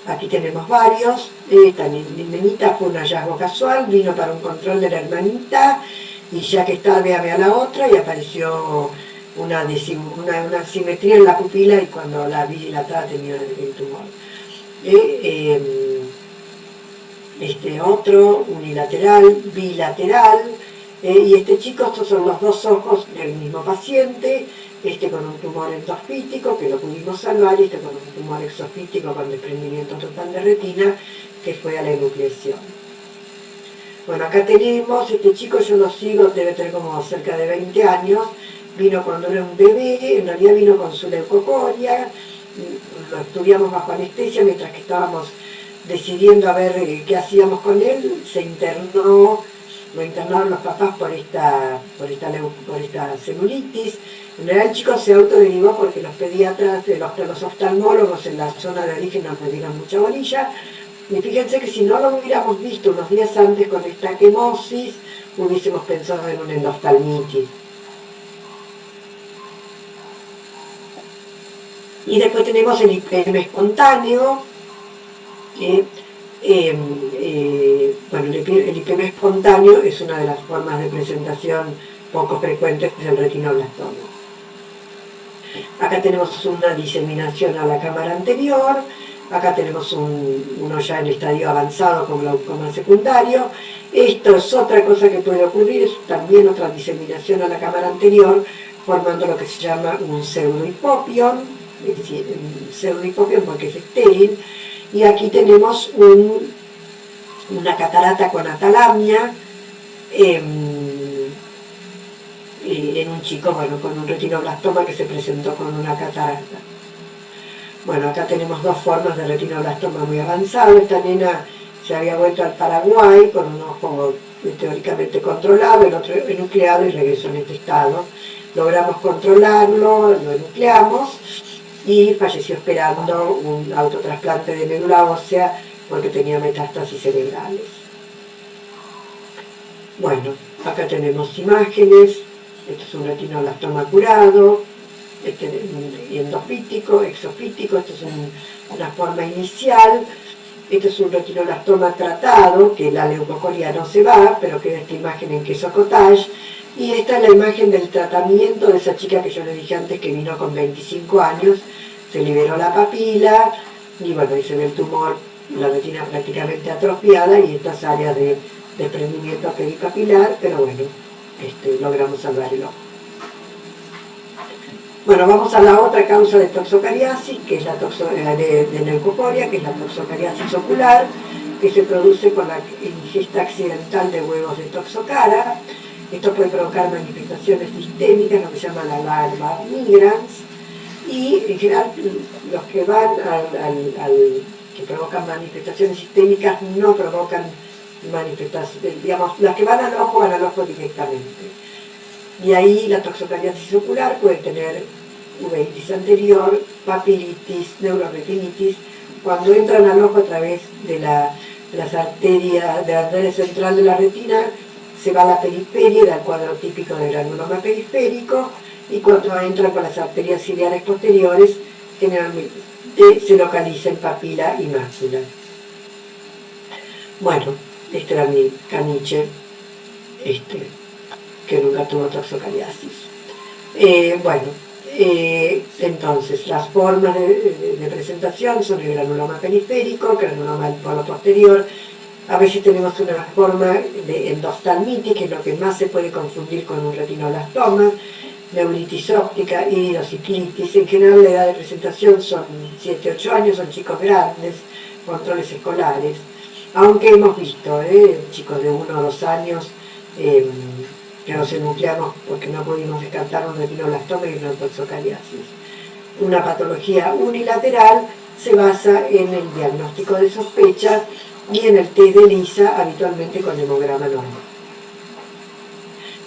Aquí tenemos varios. Esta nenita fue un hallazgo casual, vino para un control de la hermanita, y ya que estaba, vea la otra, y apareció una asimetría en la pupila, y cuando la vi dilatada tenía el tumor. Este otro, unilateral, bilateral, y este chico, estos son los 2 ojos del mismo paciente, este con un tumor endosfítico, que lo pudimos salvar, y este con un tumor exofítico con desprendimiento total de retina, que fue a la enucleación. Bueno, acá tenemos, este chico yo lo sigo, debe tener como cerca de 20 años, vino cuando era un bebé, en realidad vino con su leucocoria, lo estudiamos bajo anestesia mientras que estábamos decidiendo a ver qué hacíamos con él, se internó, lo internaron los papás por esta celulitis. En realidad el chico se autoderivó porque los pediatras, los oftalmólogos en la zona de origen nos dieron mucha bolilla, y fíjense que si no lo hubiéramos visto unos días antes con esta quemosis hubiésemos pensado en una endoftalmitis. Y después tenemos el IPM espontáneo, que bueno, el IPM espontáneo es una de las formas de presentación poco frecuentes del retinoblastoma. Acá tenemos una diseminación a la cámara anterior, acá tenemos uno ya en estadio avanzado con glaucoma secundario. Esto es otra cosa que puede ocurrir, es también otra diseminación a la cámara anterior, formando lo que se llama un pseudohipopion, es decir, un pseudohipopion porque es estéril. Y aquí tenemos una catarata con atalamia en un chico, bueno, con un retinoblastoma que se presentó con una catarata. Bueno, acá tenemos dos formas de retinoblastoma muy avanzado. Esta nena se había vuelto al Paraguay con un ojo teóricamente controlado, el otro enucleado, y regresó en este estado. Logramos controlarlo, lo enucleamos y falleció esperando un autotrasplante de médula ósea porque tenía metástasis cerebrales. Bueno, acá tenemos imágenes. Esto es un retinoblastoma curado, endofítico, exofítico. Esto es una forma inicial. Esto es un retinoblastoma tratado, que la leucocoria no se va, pero queda esta imagen en queso cottage. Y esta es la imagen del tratamiento de esa chica que yo les dije antes, que vino con 25 años, se liberó la papila, y bueno, ahí se ve el tumor, la retina prácticamente atrofiada, y estas áreas de desprendimiento pericapilar, pero bueno, logramos salvarlo. Bueno, vamos a la otra causa de toxocariasis, que es la de leucocoria, que es la toxocariasis ocular, que se produce por la ingesta accidental de huevos de toxocara. Esto puede provocar manifestaciones sistémicas, lo que se llama la larva migrans, y en general los que van que provocan manifestaciones sistémicas no provocan manifestaciones, digamos, las que van al ojo directamente. Y ahí la toxocariasis ocular puede tener uveitis anterior, papilitis, neuroretinitis. Cuando entran al ojo a través de las arterias, de la arteria central de la retina, se va a la periferia, da el cuadro típico del granuloma periférico, y cuando entran por las arterias ciliares posteriores, generalmente se localiza en papila y mácula. Bueno, este era mi caniche, que nunca tuvo toxocariasis. Entonces, las formas de presentación son el granuloma periférico, granuloma del polo posterior. A veces tenemos una forma de endoftalmitis, que es lo que más se puede confundir con un retinoblastoma, neuritis óptica, iridociclitis. En general la edad de presentación son 7-8 años, son chicos grandes, controles escolares, aunque hemos visto chicos de 1 o 2 años que nos enucleamos porque no pudimos descartar un retinoblastoma y una toxocariasis. Una patología unilateral se basa en el diagnóstico de sospecha y en el test de ELISA, habitualmente con hemograma normal.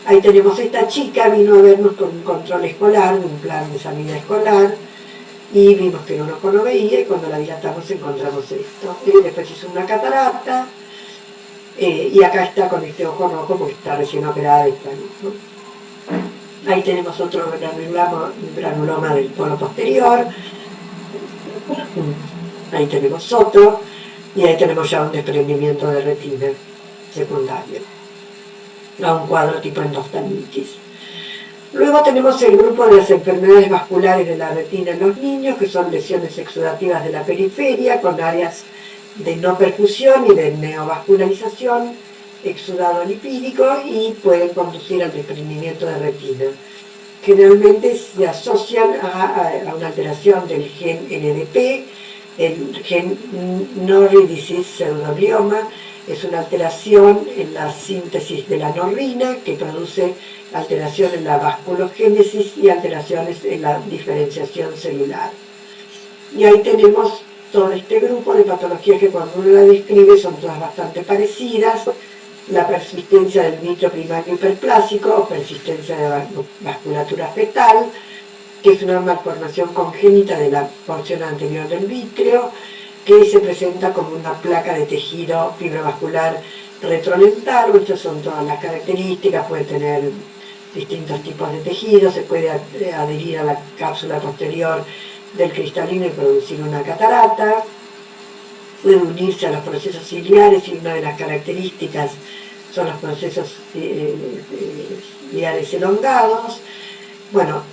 Ahí tenemos esta chica, vino a vernos con un control escolar, un plan de sanidad escolar, y vimos que no nos ojo no veía, y cuando la dilatamos encontramos esto. Después hizo una catarata, y acá está con este ojo rojo porque está recién operada de esta, ¿no? Ahí tenemos otro granuloma del polo posterior, ahí tenemos otro, y ahí tenemos ya un desprendimiento de retina secundario, a un cuadro tipo endoftalmitis. Luego tenemos el grupo de las enfermedades vasculares de la retina en los niños, que son lesiones exudativas de la periferia, con áreas de no perfusión y de neovascularización, exudado lipídico, y pueden conducir al desprendimiento de retina. Generalmente se asocian a una alteración del gen NDP, el gen Norrie disease pseudoglioma. Es una alteración en la síntesis de la norrina que produce alteración en la vasculogénesis y alteraciones en la diferenciación celular. Y ahí tenemos todo este grupo de patologías que cuando uno la describe son todas bastante parecidas. La persistencia del vitrio primario hiperplásico o persistencia de vasculatura fetal, que es una malformación congénita de la porción anterior del vítreo, que se presenta como una placa de tejido fibrovascular retrolentar. Estas son todas las características, puede tener distintos tipos de tejidos, se puede adherir a la cápsula posterior del cristalino y producir una catarata, puede unirse a los procesos ciliares y una de las características son los procesos ciliares elongados. Bueno,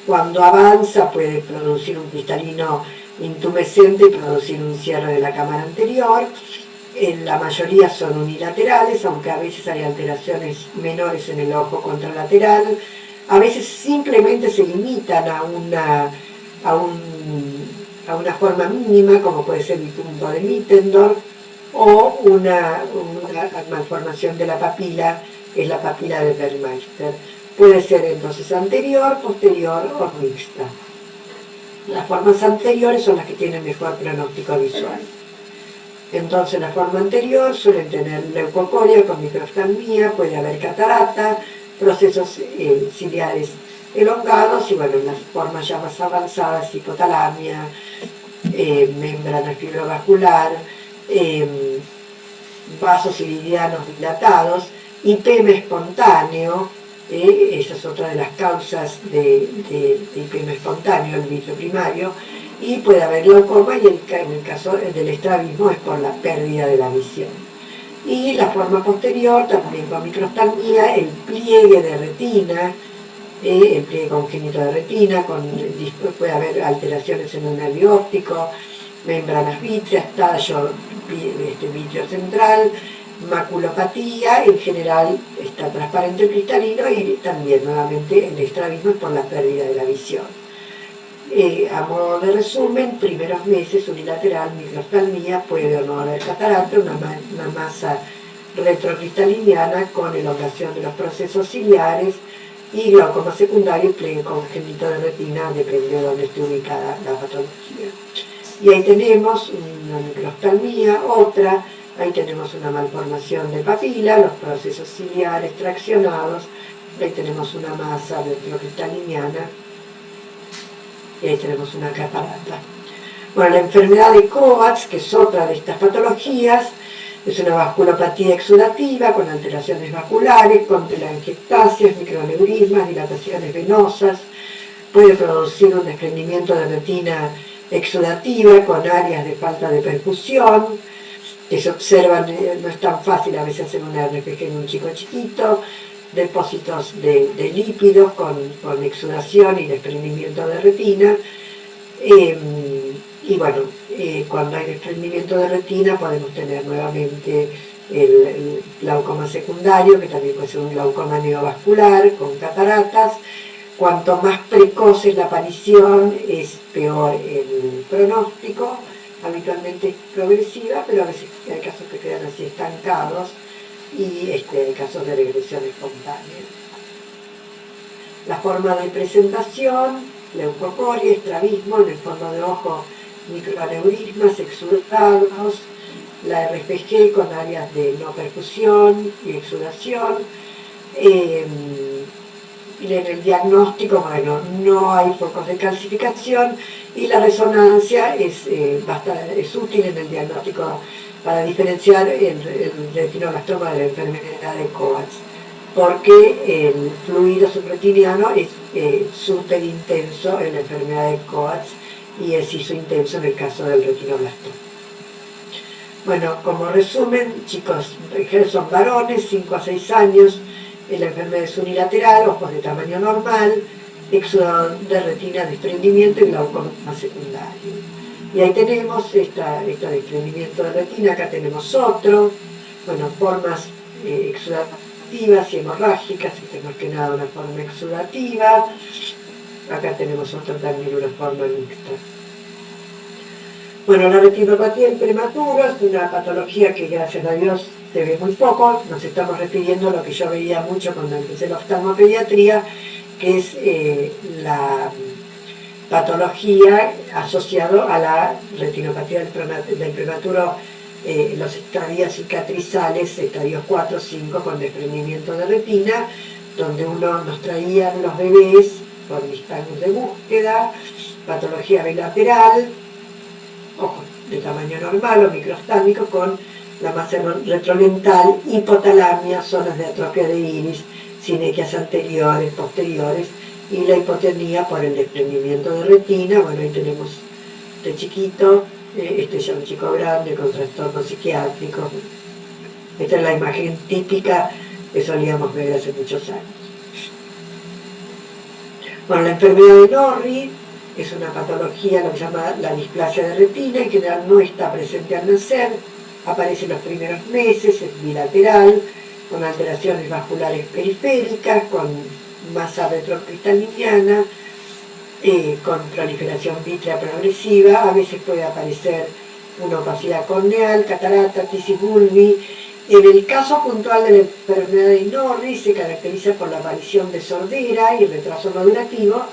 cuando avanza puede producir un cristalino intumescente y producir un cierre de la cámara anterior. La mayoría son unilaterales, aunque a veces hay alteraciones menores en el ojo contralateral. A veces simplemente se limitan a una forma mínima, como puede ser el punto de Mittendorf, o una malformación de la papila, que es la papila de Bergmeister. Puede ser entonces anterior, posterior o mixta. Las formas anteriores son las que tienen mejor pronóstico visual. Entonces la forma anterior suelen tener leucocoria con microftalmía, puede haber catarata, procesos ciliares elongados y bueno, en las formas ya más avanzadas, hipotalamia, membrana fibrovascular, vasos iridianos dilatados, IPM espontáneo, esa es otra de las causas de IPM espontáneo, el vitro primario, y puede haber glaucoma y en el caso del estrabismo es por la pérdida de la visión. Y la forma posterior también con microftalmía, el pliegue de retina, el pliegue congénito de retina, puede haber alteraciones en el nervio óptico, membranas vítreas, tallo vítreo central, maculopatía, en general está transparente el cristalino y también nuevamente el estrabismo es por la pérdida de la visión. A modo de resumen, primeros meses unilateral, microftalmía, puede o no haber catarata, una masa retrocristaliniana con elongación de los procesos ciliares y glaucoma secundario, pliegue congénito de retina, depende de dónde esté ubicada la patología. Y ahí tenemos una microftalmía, otra, ahí tenemos una malformación de papila, los procesos ciliares traccionados, ahí tenemos una masa retrocristaliniana y ahí tenemos una catarata. Bueno, la enfermedad de Kovács, que es otra de estas patologías, es una vasculopatía exudativa con alteraciones vasculares, con telangiectasias, microneurismas, dilataciones venosas, puede producir un desprendimiento de retina exudativa con áreas de falta de perfusión, que se observan, no es tan fácil a veces hacer un RFG en un chico chiquito, depósitos de lípidos con exudación y desprendimiento de retina. Y bueno, cuando hay desprendimiento de retina podemos tener nuevamente el glaucoma secundario, que también puede ser un glaucoma neovascular con cataratas. Cuanto más precoz es la aparición, es peor el pronóstico. Habitualmente es progresiva, pero a veces hay casos que quedan así estancados y hay casos de regresión espontánea. La forma de presentación, leucocoria, estrabismo, en el fondo de ojo, microaneurismas exudados, la RPG con áreas de no perfusión y exudación. En el diagnóstico, bueno, no hay focos de calcificación y la resonancia es útil en el diagnóstico para diferenciar el retinoblastoma de la enfermedad de Kovács, porque el fluido subretiniano es súper intenso en la enfermedad de Kovács y es isointenso en el caso del retinoblastoma. Bueno, como resumen, chicos, son varones, 5 a 6 años, la enfermedad es unilateral, ojos de tamaño normal, exudado de retina, desprendimiento y glaucoma secundario. Y ahí tenemos este desprendimiento de retina, acá tenemos otro, bueno, formas exudativas y hemorrágicas, esta es más que nada una forma exudativa, acá tenemos otro también, una forma mixta. Bueno, la retinopatía del prematuro es una patología que gracias a Dios se ve muy poco, nos estamos refiriendo a lo que yo veía mucho cuando empecé la oftalmopediatría, que es la patología asociada a la retinopatía del prematuro, los estadios cicatrizales, estadios 4 o 5 con desprendimiento de retina, donde nos traían los bebés por nistagmus de búsqueda, patología bilateral, ojos de tamaño normal o microstálmico con la masa retrolental, hipotalamia, zonas de atrofia de iris, sinequias anteriores, posteriores, y la hipotonía por el desprendimiento de retina. Bueno, ahí tenemos este chiquito, este ya un chico grande con trastornos psiquiátricos. Esta es la imagen típica que solíamos ver hace muchos años. Bueno, la enfermedad de Norrie es una patología, lo que se llama la displasia de retina, en general no está presente al nacer, aparece en los primeros meses, es bilateral, con alteraciones vasculares periféricas, con masa retrocristaliniana, con proliferación vítrea progresiva. A veces puede aparecer una opacidad corneal, catarata, tisis bulbi. En el caso puntual de la enfermedad de Norrie se caracteriza por la aparición de sordera y retraso madurativo,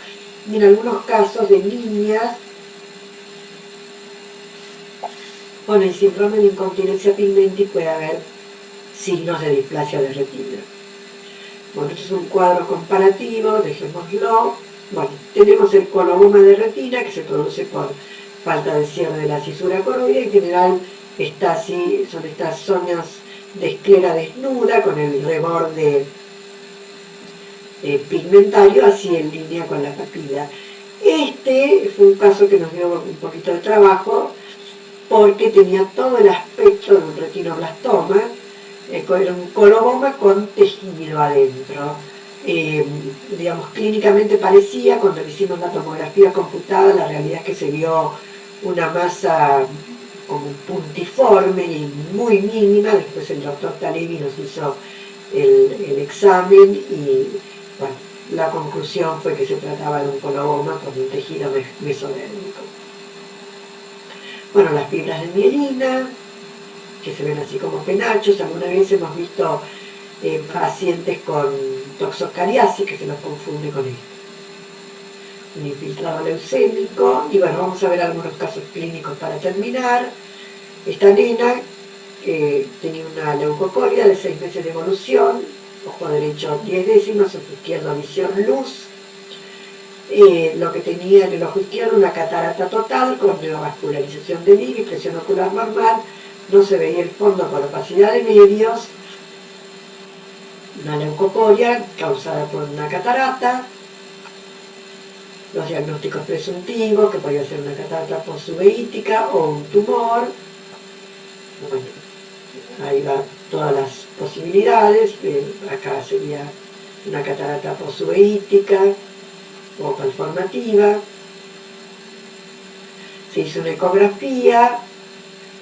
y en algunos casos de niñas con el síndrome de incontinencia pigmentis puede haber signos de displasia de retina. Bueno, este es un cuadro comparativo, dejémoslo. Bueno, tenemos el coloboma de retina, que se produce por falta de cierre de la cisura coroidea. En general son estas zonas de esclera desnuda con el reborde pigmentario así en línea con la papila. Este fue un caso que nos dio un poquito de trabajo porque tenía todo el aspecto de un retinoblastoma, era un coloboma con tejido adentro. Digamos, clínicamente parecía, cuando le hicimos la tomografía computada, la realidad es que se vio una masa como puntiforme y muy mínima. Después el doctor Talevi nos hizo el examen y bueno, la conclusión fue que se trataba de un coloboma con un tejido mesodérmico. Bueno, las fibras de mielina, que se ven así como penachos. Alguna vez hemos visto pacientes con toxocariasis, que se los confunde con esto. Un infiltrado leucémico. Y bueno, vamos a ver algunos casos clínicos para terminar. Esta nena tenía una leucocoria de 6 meses de evolución, ojo derecho 10 décimas, ojo izquierdo visión luz. Lo que tenía en el ojo izquierdo una catarata total con neovascularización del iris, presión ocular normal, no se veía el fondo por opacidad de medios, una leucocoria causada por una catarata. Los diagnósticos presuntivos, que podía ser una catarata posubeítica o un tumor. Bueno, ahí van todas las posibilidades. Acá sería una catarata posubeítica o malformativa. Se hizo una ecografía,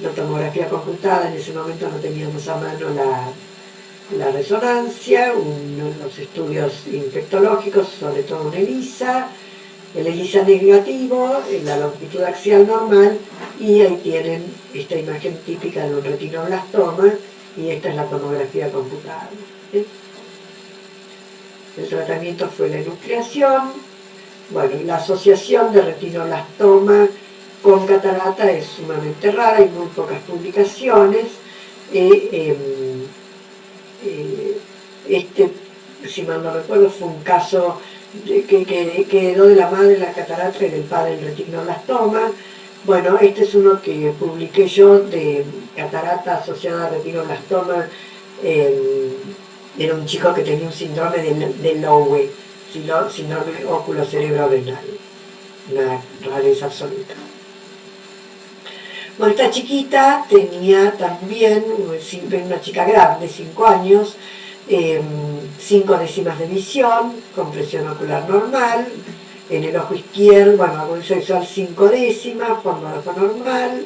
la tomografía computada. En ese momento no teníamos a mano la resonancia, unos estudios infectológicos, sobre todo un ELISA. El ELISA negativo, la longitud axial normal, y ahí tienen esta imagen típica de un retinoblastoma, y esta es la tomografía computada. ¿Sí? El tratamiento fue la enucleación. Bueno, la asociación de retinoblastoma con catarata es sumamente rara, hay muy pocas publicaciones. Este, si mal no recuerdo, fue un caso que quedó de la madre la catarata y del padre el retinoblastoma. Bueno, este es uno que publiqué yo de catarata asociada a retinoblastoma. Era un chico que tenía un síndrome de Lowe, síndrome óculo-cerebro-renal, una rareza absoluta. Bueno, esta chiquita tenía también, una chica grande, 5 años, 5 décimas de visión, con presión ocular normal, en el ojo izquierdo, bueno, agudiza visual 5 décimas, fondo de ojo normal.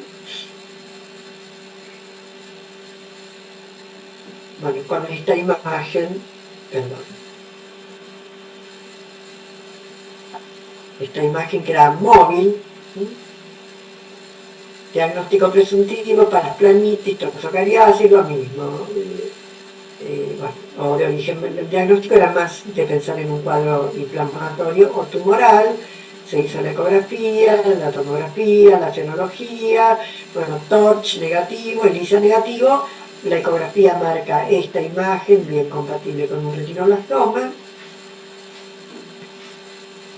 Bueno, con esta imagen, esta imagen que era móvil, diagnóstico presuntivo para planitis, toxocariasis, lo mismo. Bueno, de origen, el diagnóstico era más de pensar en un cuadro inflamatorio o tumoral. Se hizo la ecografía, la tomografía, la fenología, bueno, TORCH negativo, ELISA negativo. La ecografía marca esta imagen, bien compatible con un retinoblastoma.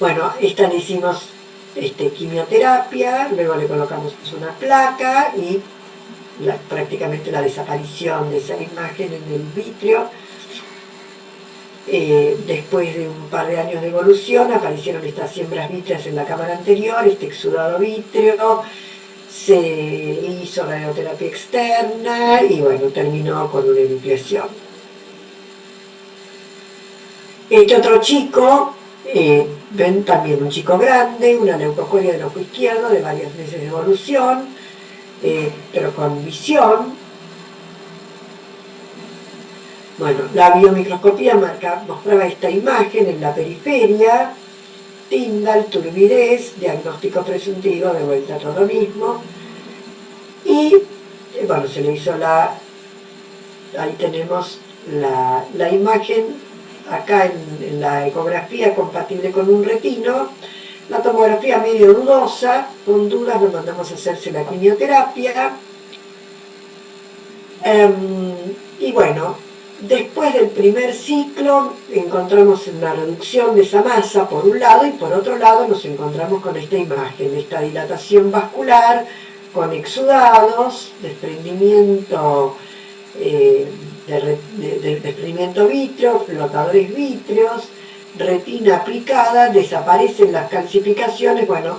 Bueno, esta le hicimos quimioterapia, luego le colocamos una placa y prácticamente la desaparición de esa imagen en el vitrio. Después de un par de años de evolución aparecieron estas siembras vítreas en la cámara anterior, este exudado vítreo, se hizo radioterapia externa y bueno, terminó con una enucleación. Este otro chico, ven también un chico grande, una leucocoria del ojo izquierdo de varios meses de evolución, pero con visión. Bueno, la biomicroscopía mostraba esta imagen en la periferia, Tyndall, turbidez, diagnóstico presuntivo, de vuelta a todo lo mismo. Y bueno, se le hizo ahí tenemos la imagen, acá en la ecografía compatible con un retino, la tomografía medio dudosa, con dudas lo mandamos a hacerse la quimioterapia. Y bueno, después del primer ciclo encontramos una reducción de esa masa por un lado y por otro lado nos encontramos con esta imagen, esta dilatación vascular con exudados, desprendimiento desprendimiento vítreo, flotadores vítreos, retina aplicada, desaparecen las calcificaciones. Bueno,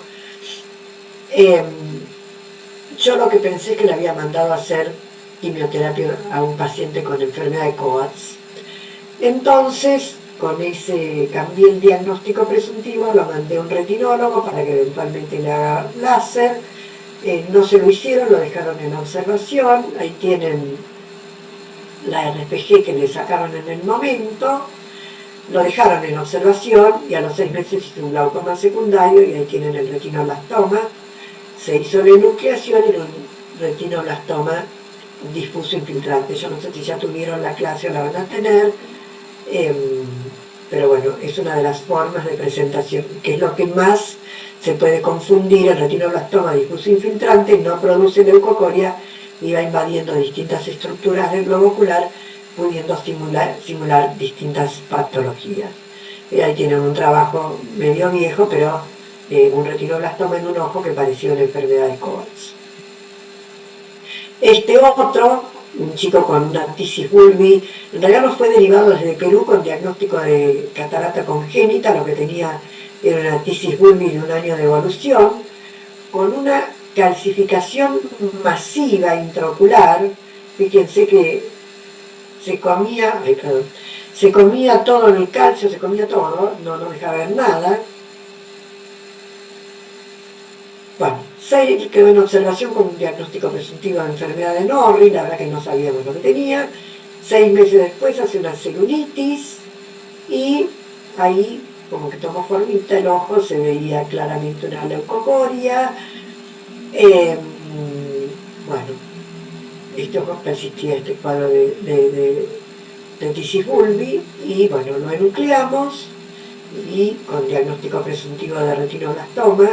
yo lo que pensé es que le había mandado a hacer quimioterapia a un paciente con enfermedad de Coats. Entonces, con ese cambié el diagnóstico presuntivo, lo mandé a un retinólogo para que eventualmente le haga láser. No se lo hicieron, lo dejaron en observación. Ahí tienen la RPG que le sacaron en el momento. Lo dejaron en observación y a los 6 meses hizo un glaucoma secundario y ahí tienen el retinoblastoma. Se hizo la enucleación y un retinoblastoma difuso infiltrante. Yo no sé si ya tuvieron la clase o la van a tener, pero bueno, es una de las formas de presentación, que es lo que más se puede confundir. El retinoblastoma difuso infiltrante no produce leucocoria y va invadiendo distintas estructuras del globo ocular, pudiendo simular distintas patologías. Ahí tienen un trabajo medio viejo, pero un retinoblastoma en un ojo que parecía una enfermedad de Coats. Este otro, un chico con una tisis bulbi, en realidad no fue derivado desde Perú con diagnóstico de catarata congénita, lo que tenía era una tisis bulbi de un año de evolución, con una calcificación masiva intraocular. Fíjense que se comía todo el calcio, se comía todo, no dejaba ver nada. Bueno, quedó en observación con un diagnóstico presuntivo de enfermedad de Norrie, la verdad que no sabíamos lo que tenía. 6 meses después hace una celulitis y ahí, como que tomó formita el ojo, se veía claramente una leucocoria. Bueno, este ojo persistía este cuadro de tisis bulbi y bueno, lo enucleamos y con diagnóstico presuntivo de retinoblastoma.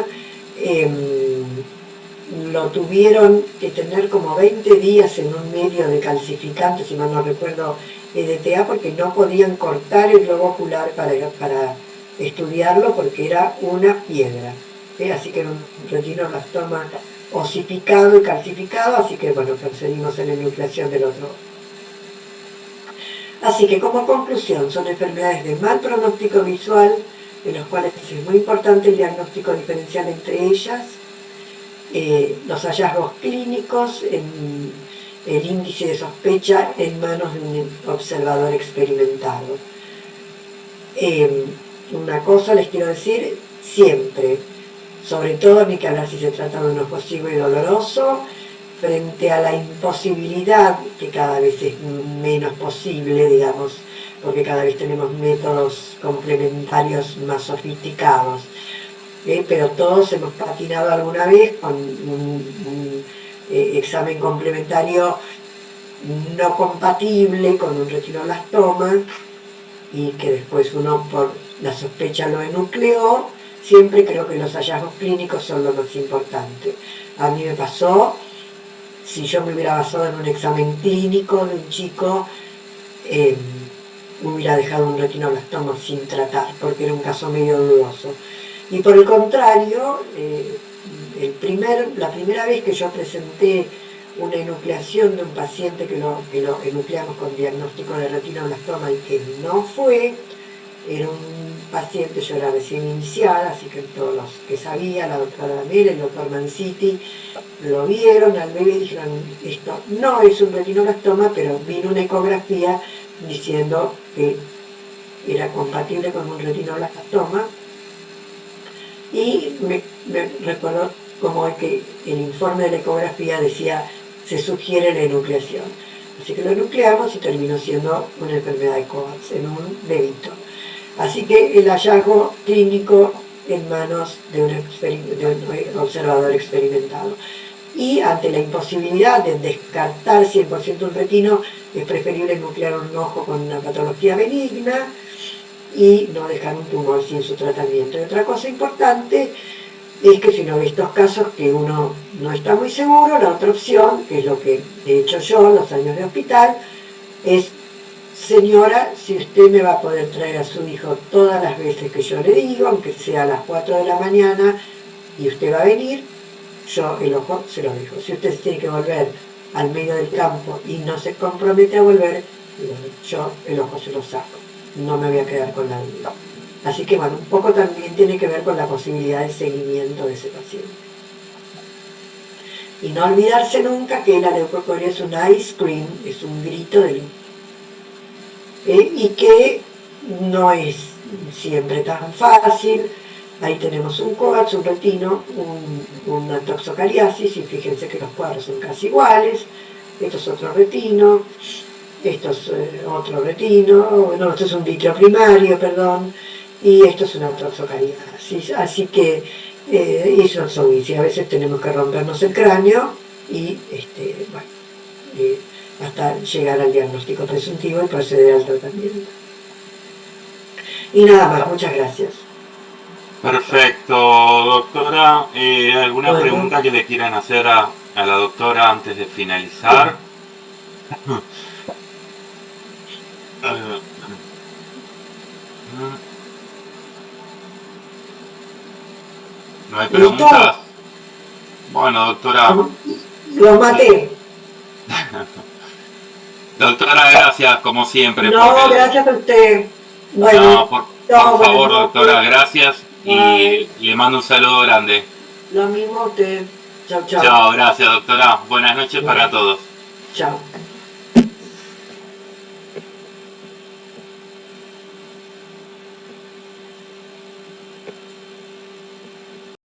Lo tuvieron que tener como 20 días en un medio de calcificante, si mal no recuerdo, EDTA, porque no podían cortar el globo ocular para estudiarlo porque era una piedra. Así que era un retinoblastoma osificado y calcificado, así que bueno, procedimos en la enucleación del otro. Así que como conclusión, son enfermedades de mal pronóstico visual, de los cuales es muy importante el diagnóstico diferencial entre ellas, los hallazgos clínicos, el índice de sospecha en manos de un observador experimentado. Una cosa les quiero decir siempre, sobre todo ni que hablar si se trata de un ojo ciego y doloroso, frente a la imposibilidad, que cada vez es menos posible, digamos, porque cada vez tenemos métodos complementarios más sofisticados, pero todos hemos patinado alguna vez con un examen complementario no compatible con un retinoblastoma y que después uno por la sospecha lo enucleó. Siempre creo que los hallazgos clínicos son lo más importante. A mí me pasó, si yo me hubiera basado en un examen clínico de un chico, hubiera dejado un retinoblastoma sin tratar, porque era un caso medio dudoso. Y por el contrario, la primera vez que yo presenté una enucleación de un paciente que lo enucleamos con diagnóstico de retinoblastoma y que no fue. Era un paciente, yo era recién iniciada, así que todos los que sabía, la doctora Damel, el doctor Manciti, lo vieron al bebé y dijeron, esto no es un retinoblastoma, pero vino una ecografía diciendo que era compatible con un retinoblastoma. Y me recuerdo como que el informe de la ecografía decía, se sugiere la enucleación. Así que lo nucleamos y terminó siendo una enfermedad de Coats en un bebito. Así que el hallazgo clínico en manos de un observador experimentado. Y ante la imposibilidad de descartar 100% un retino, es preferible nuclear un ojo con una patología benigna y no dejar un tumor sin su tratamiento. Y otra cosa importante es que si no ve estos casos que uno no está muy seguro, la otra opción, que es lo que he hecho yo en los años de hospital, es, señora, si usted me va a poder traer a su hijo todas las veces que yo le digo, aunque sea a las 4 de la mañana, y usted va a venir, yo el ojo se lo dejo. Si usted se tiene que volver al medio del campo y no se compromete a volver, yo el ojo se lo saco. No me voy a quedar con la duda. Así que bueno, un poco también tiene que ver con la posibilidad de seguimiento de ese paciente. Y no olvidarse nunca que la leucocoria es un ice cream, es un grito de luz. Y que no es siempre tan fácil. Ahí tenemos un Coats, un retino, una toxocariasis, y fíjense que los cuadros son casi iguales. Esto es otro retino, esto es otro retino, no, esto es un vitrio primario, perdón, y esto es una toxocariasis. Así que, y son y a veces tenemos que rompernos el cráneo y, bueno, hasta llegar al diagnóstico presuntivo y proceder al tratamiento. Y nada más, muchas gracias. Perfecto, doctora. ¿Alguna Bueno. pregunta que le quieran hacer a la doctora antes de finalizar? ¿No hay preguntas? Bueno, doctora. Lo maté. Doctora, gracias como siempre. No, gracias a usted. Bueno, no, por favor, doctora, gracias y le mando un saludo grande. Lo mismo a usted. Chao, chao. Chao, gracias, doctora. Buenas noches para todos. Chao.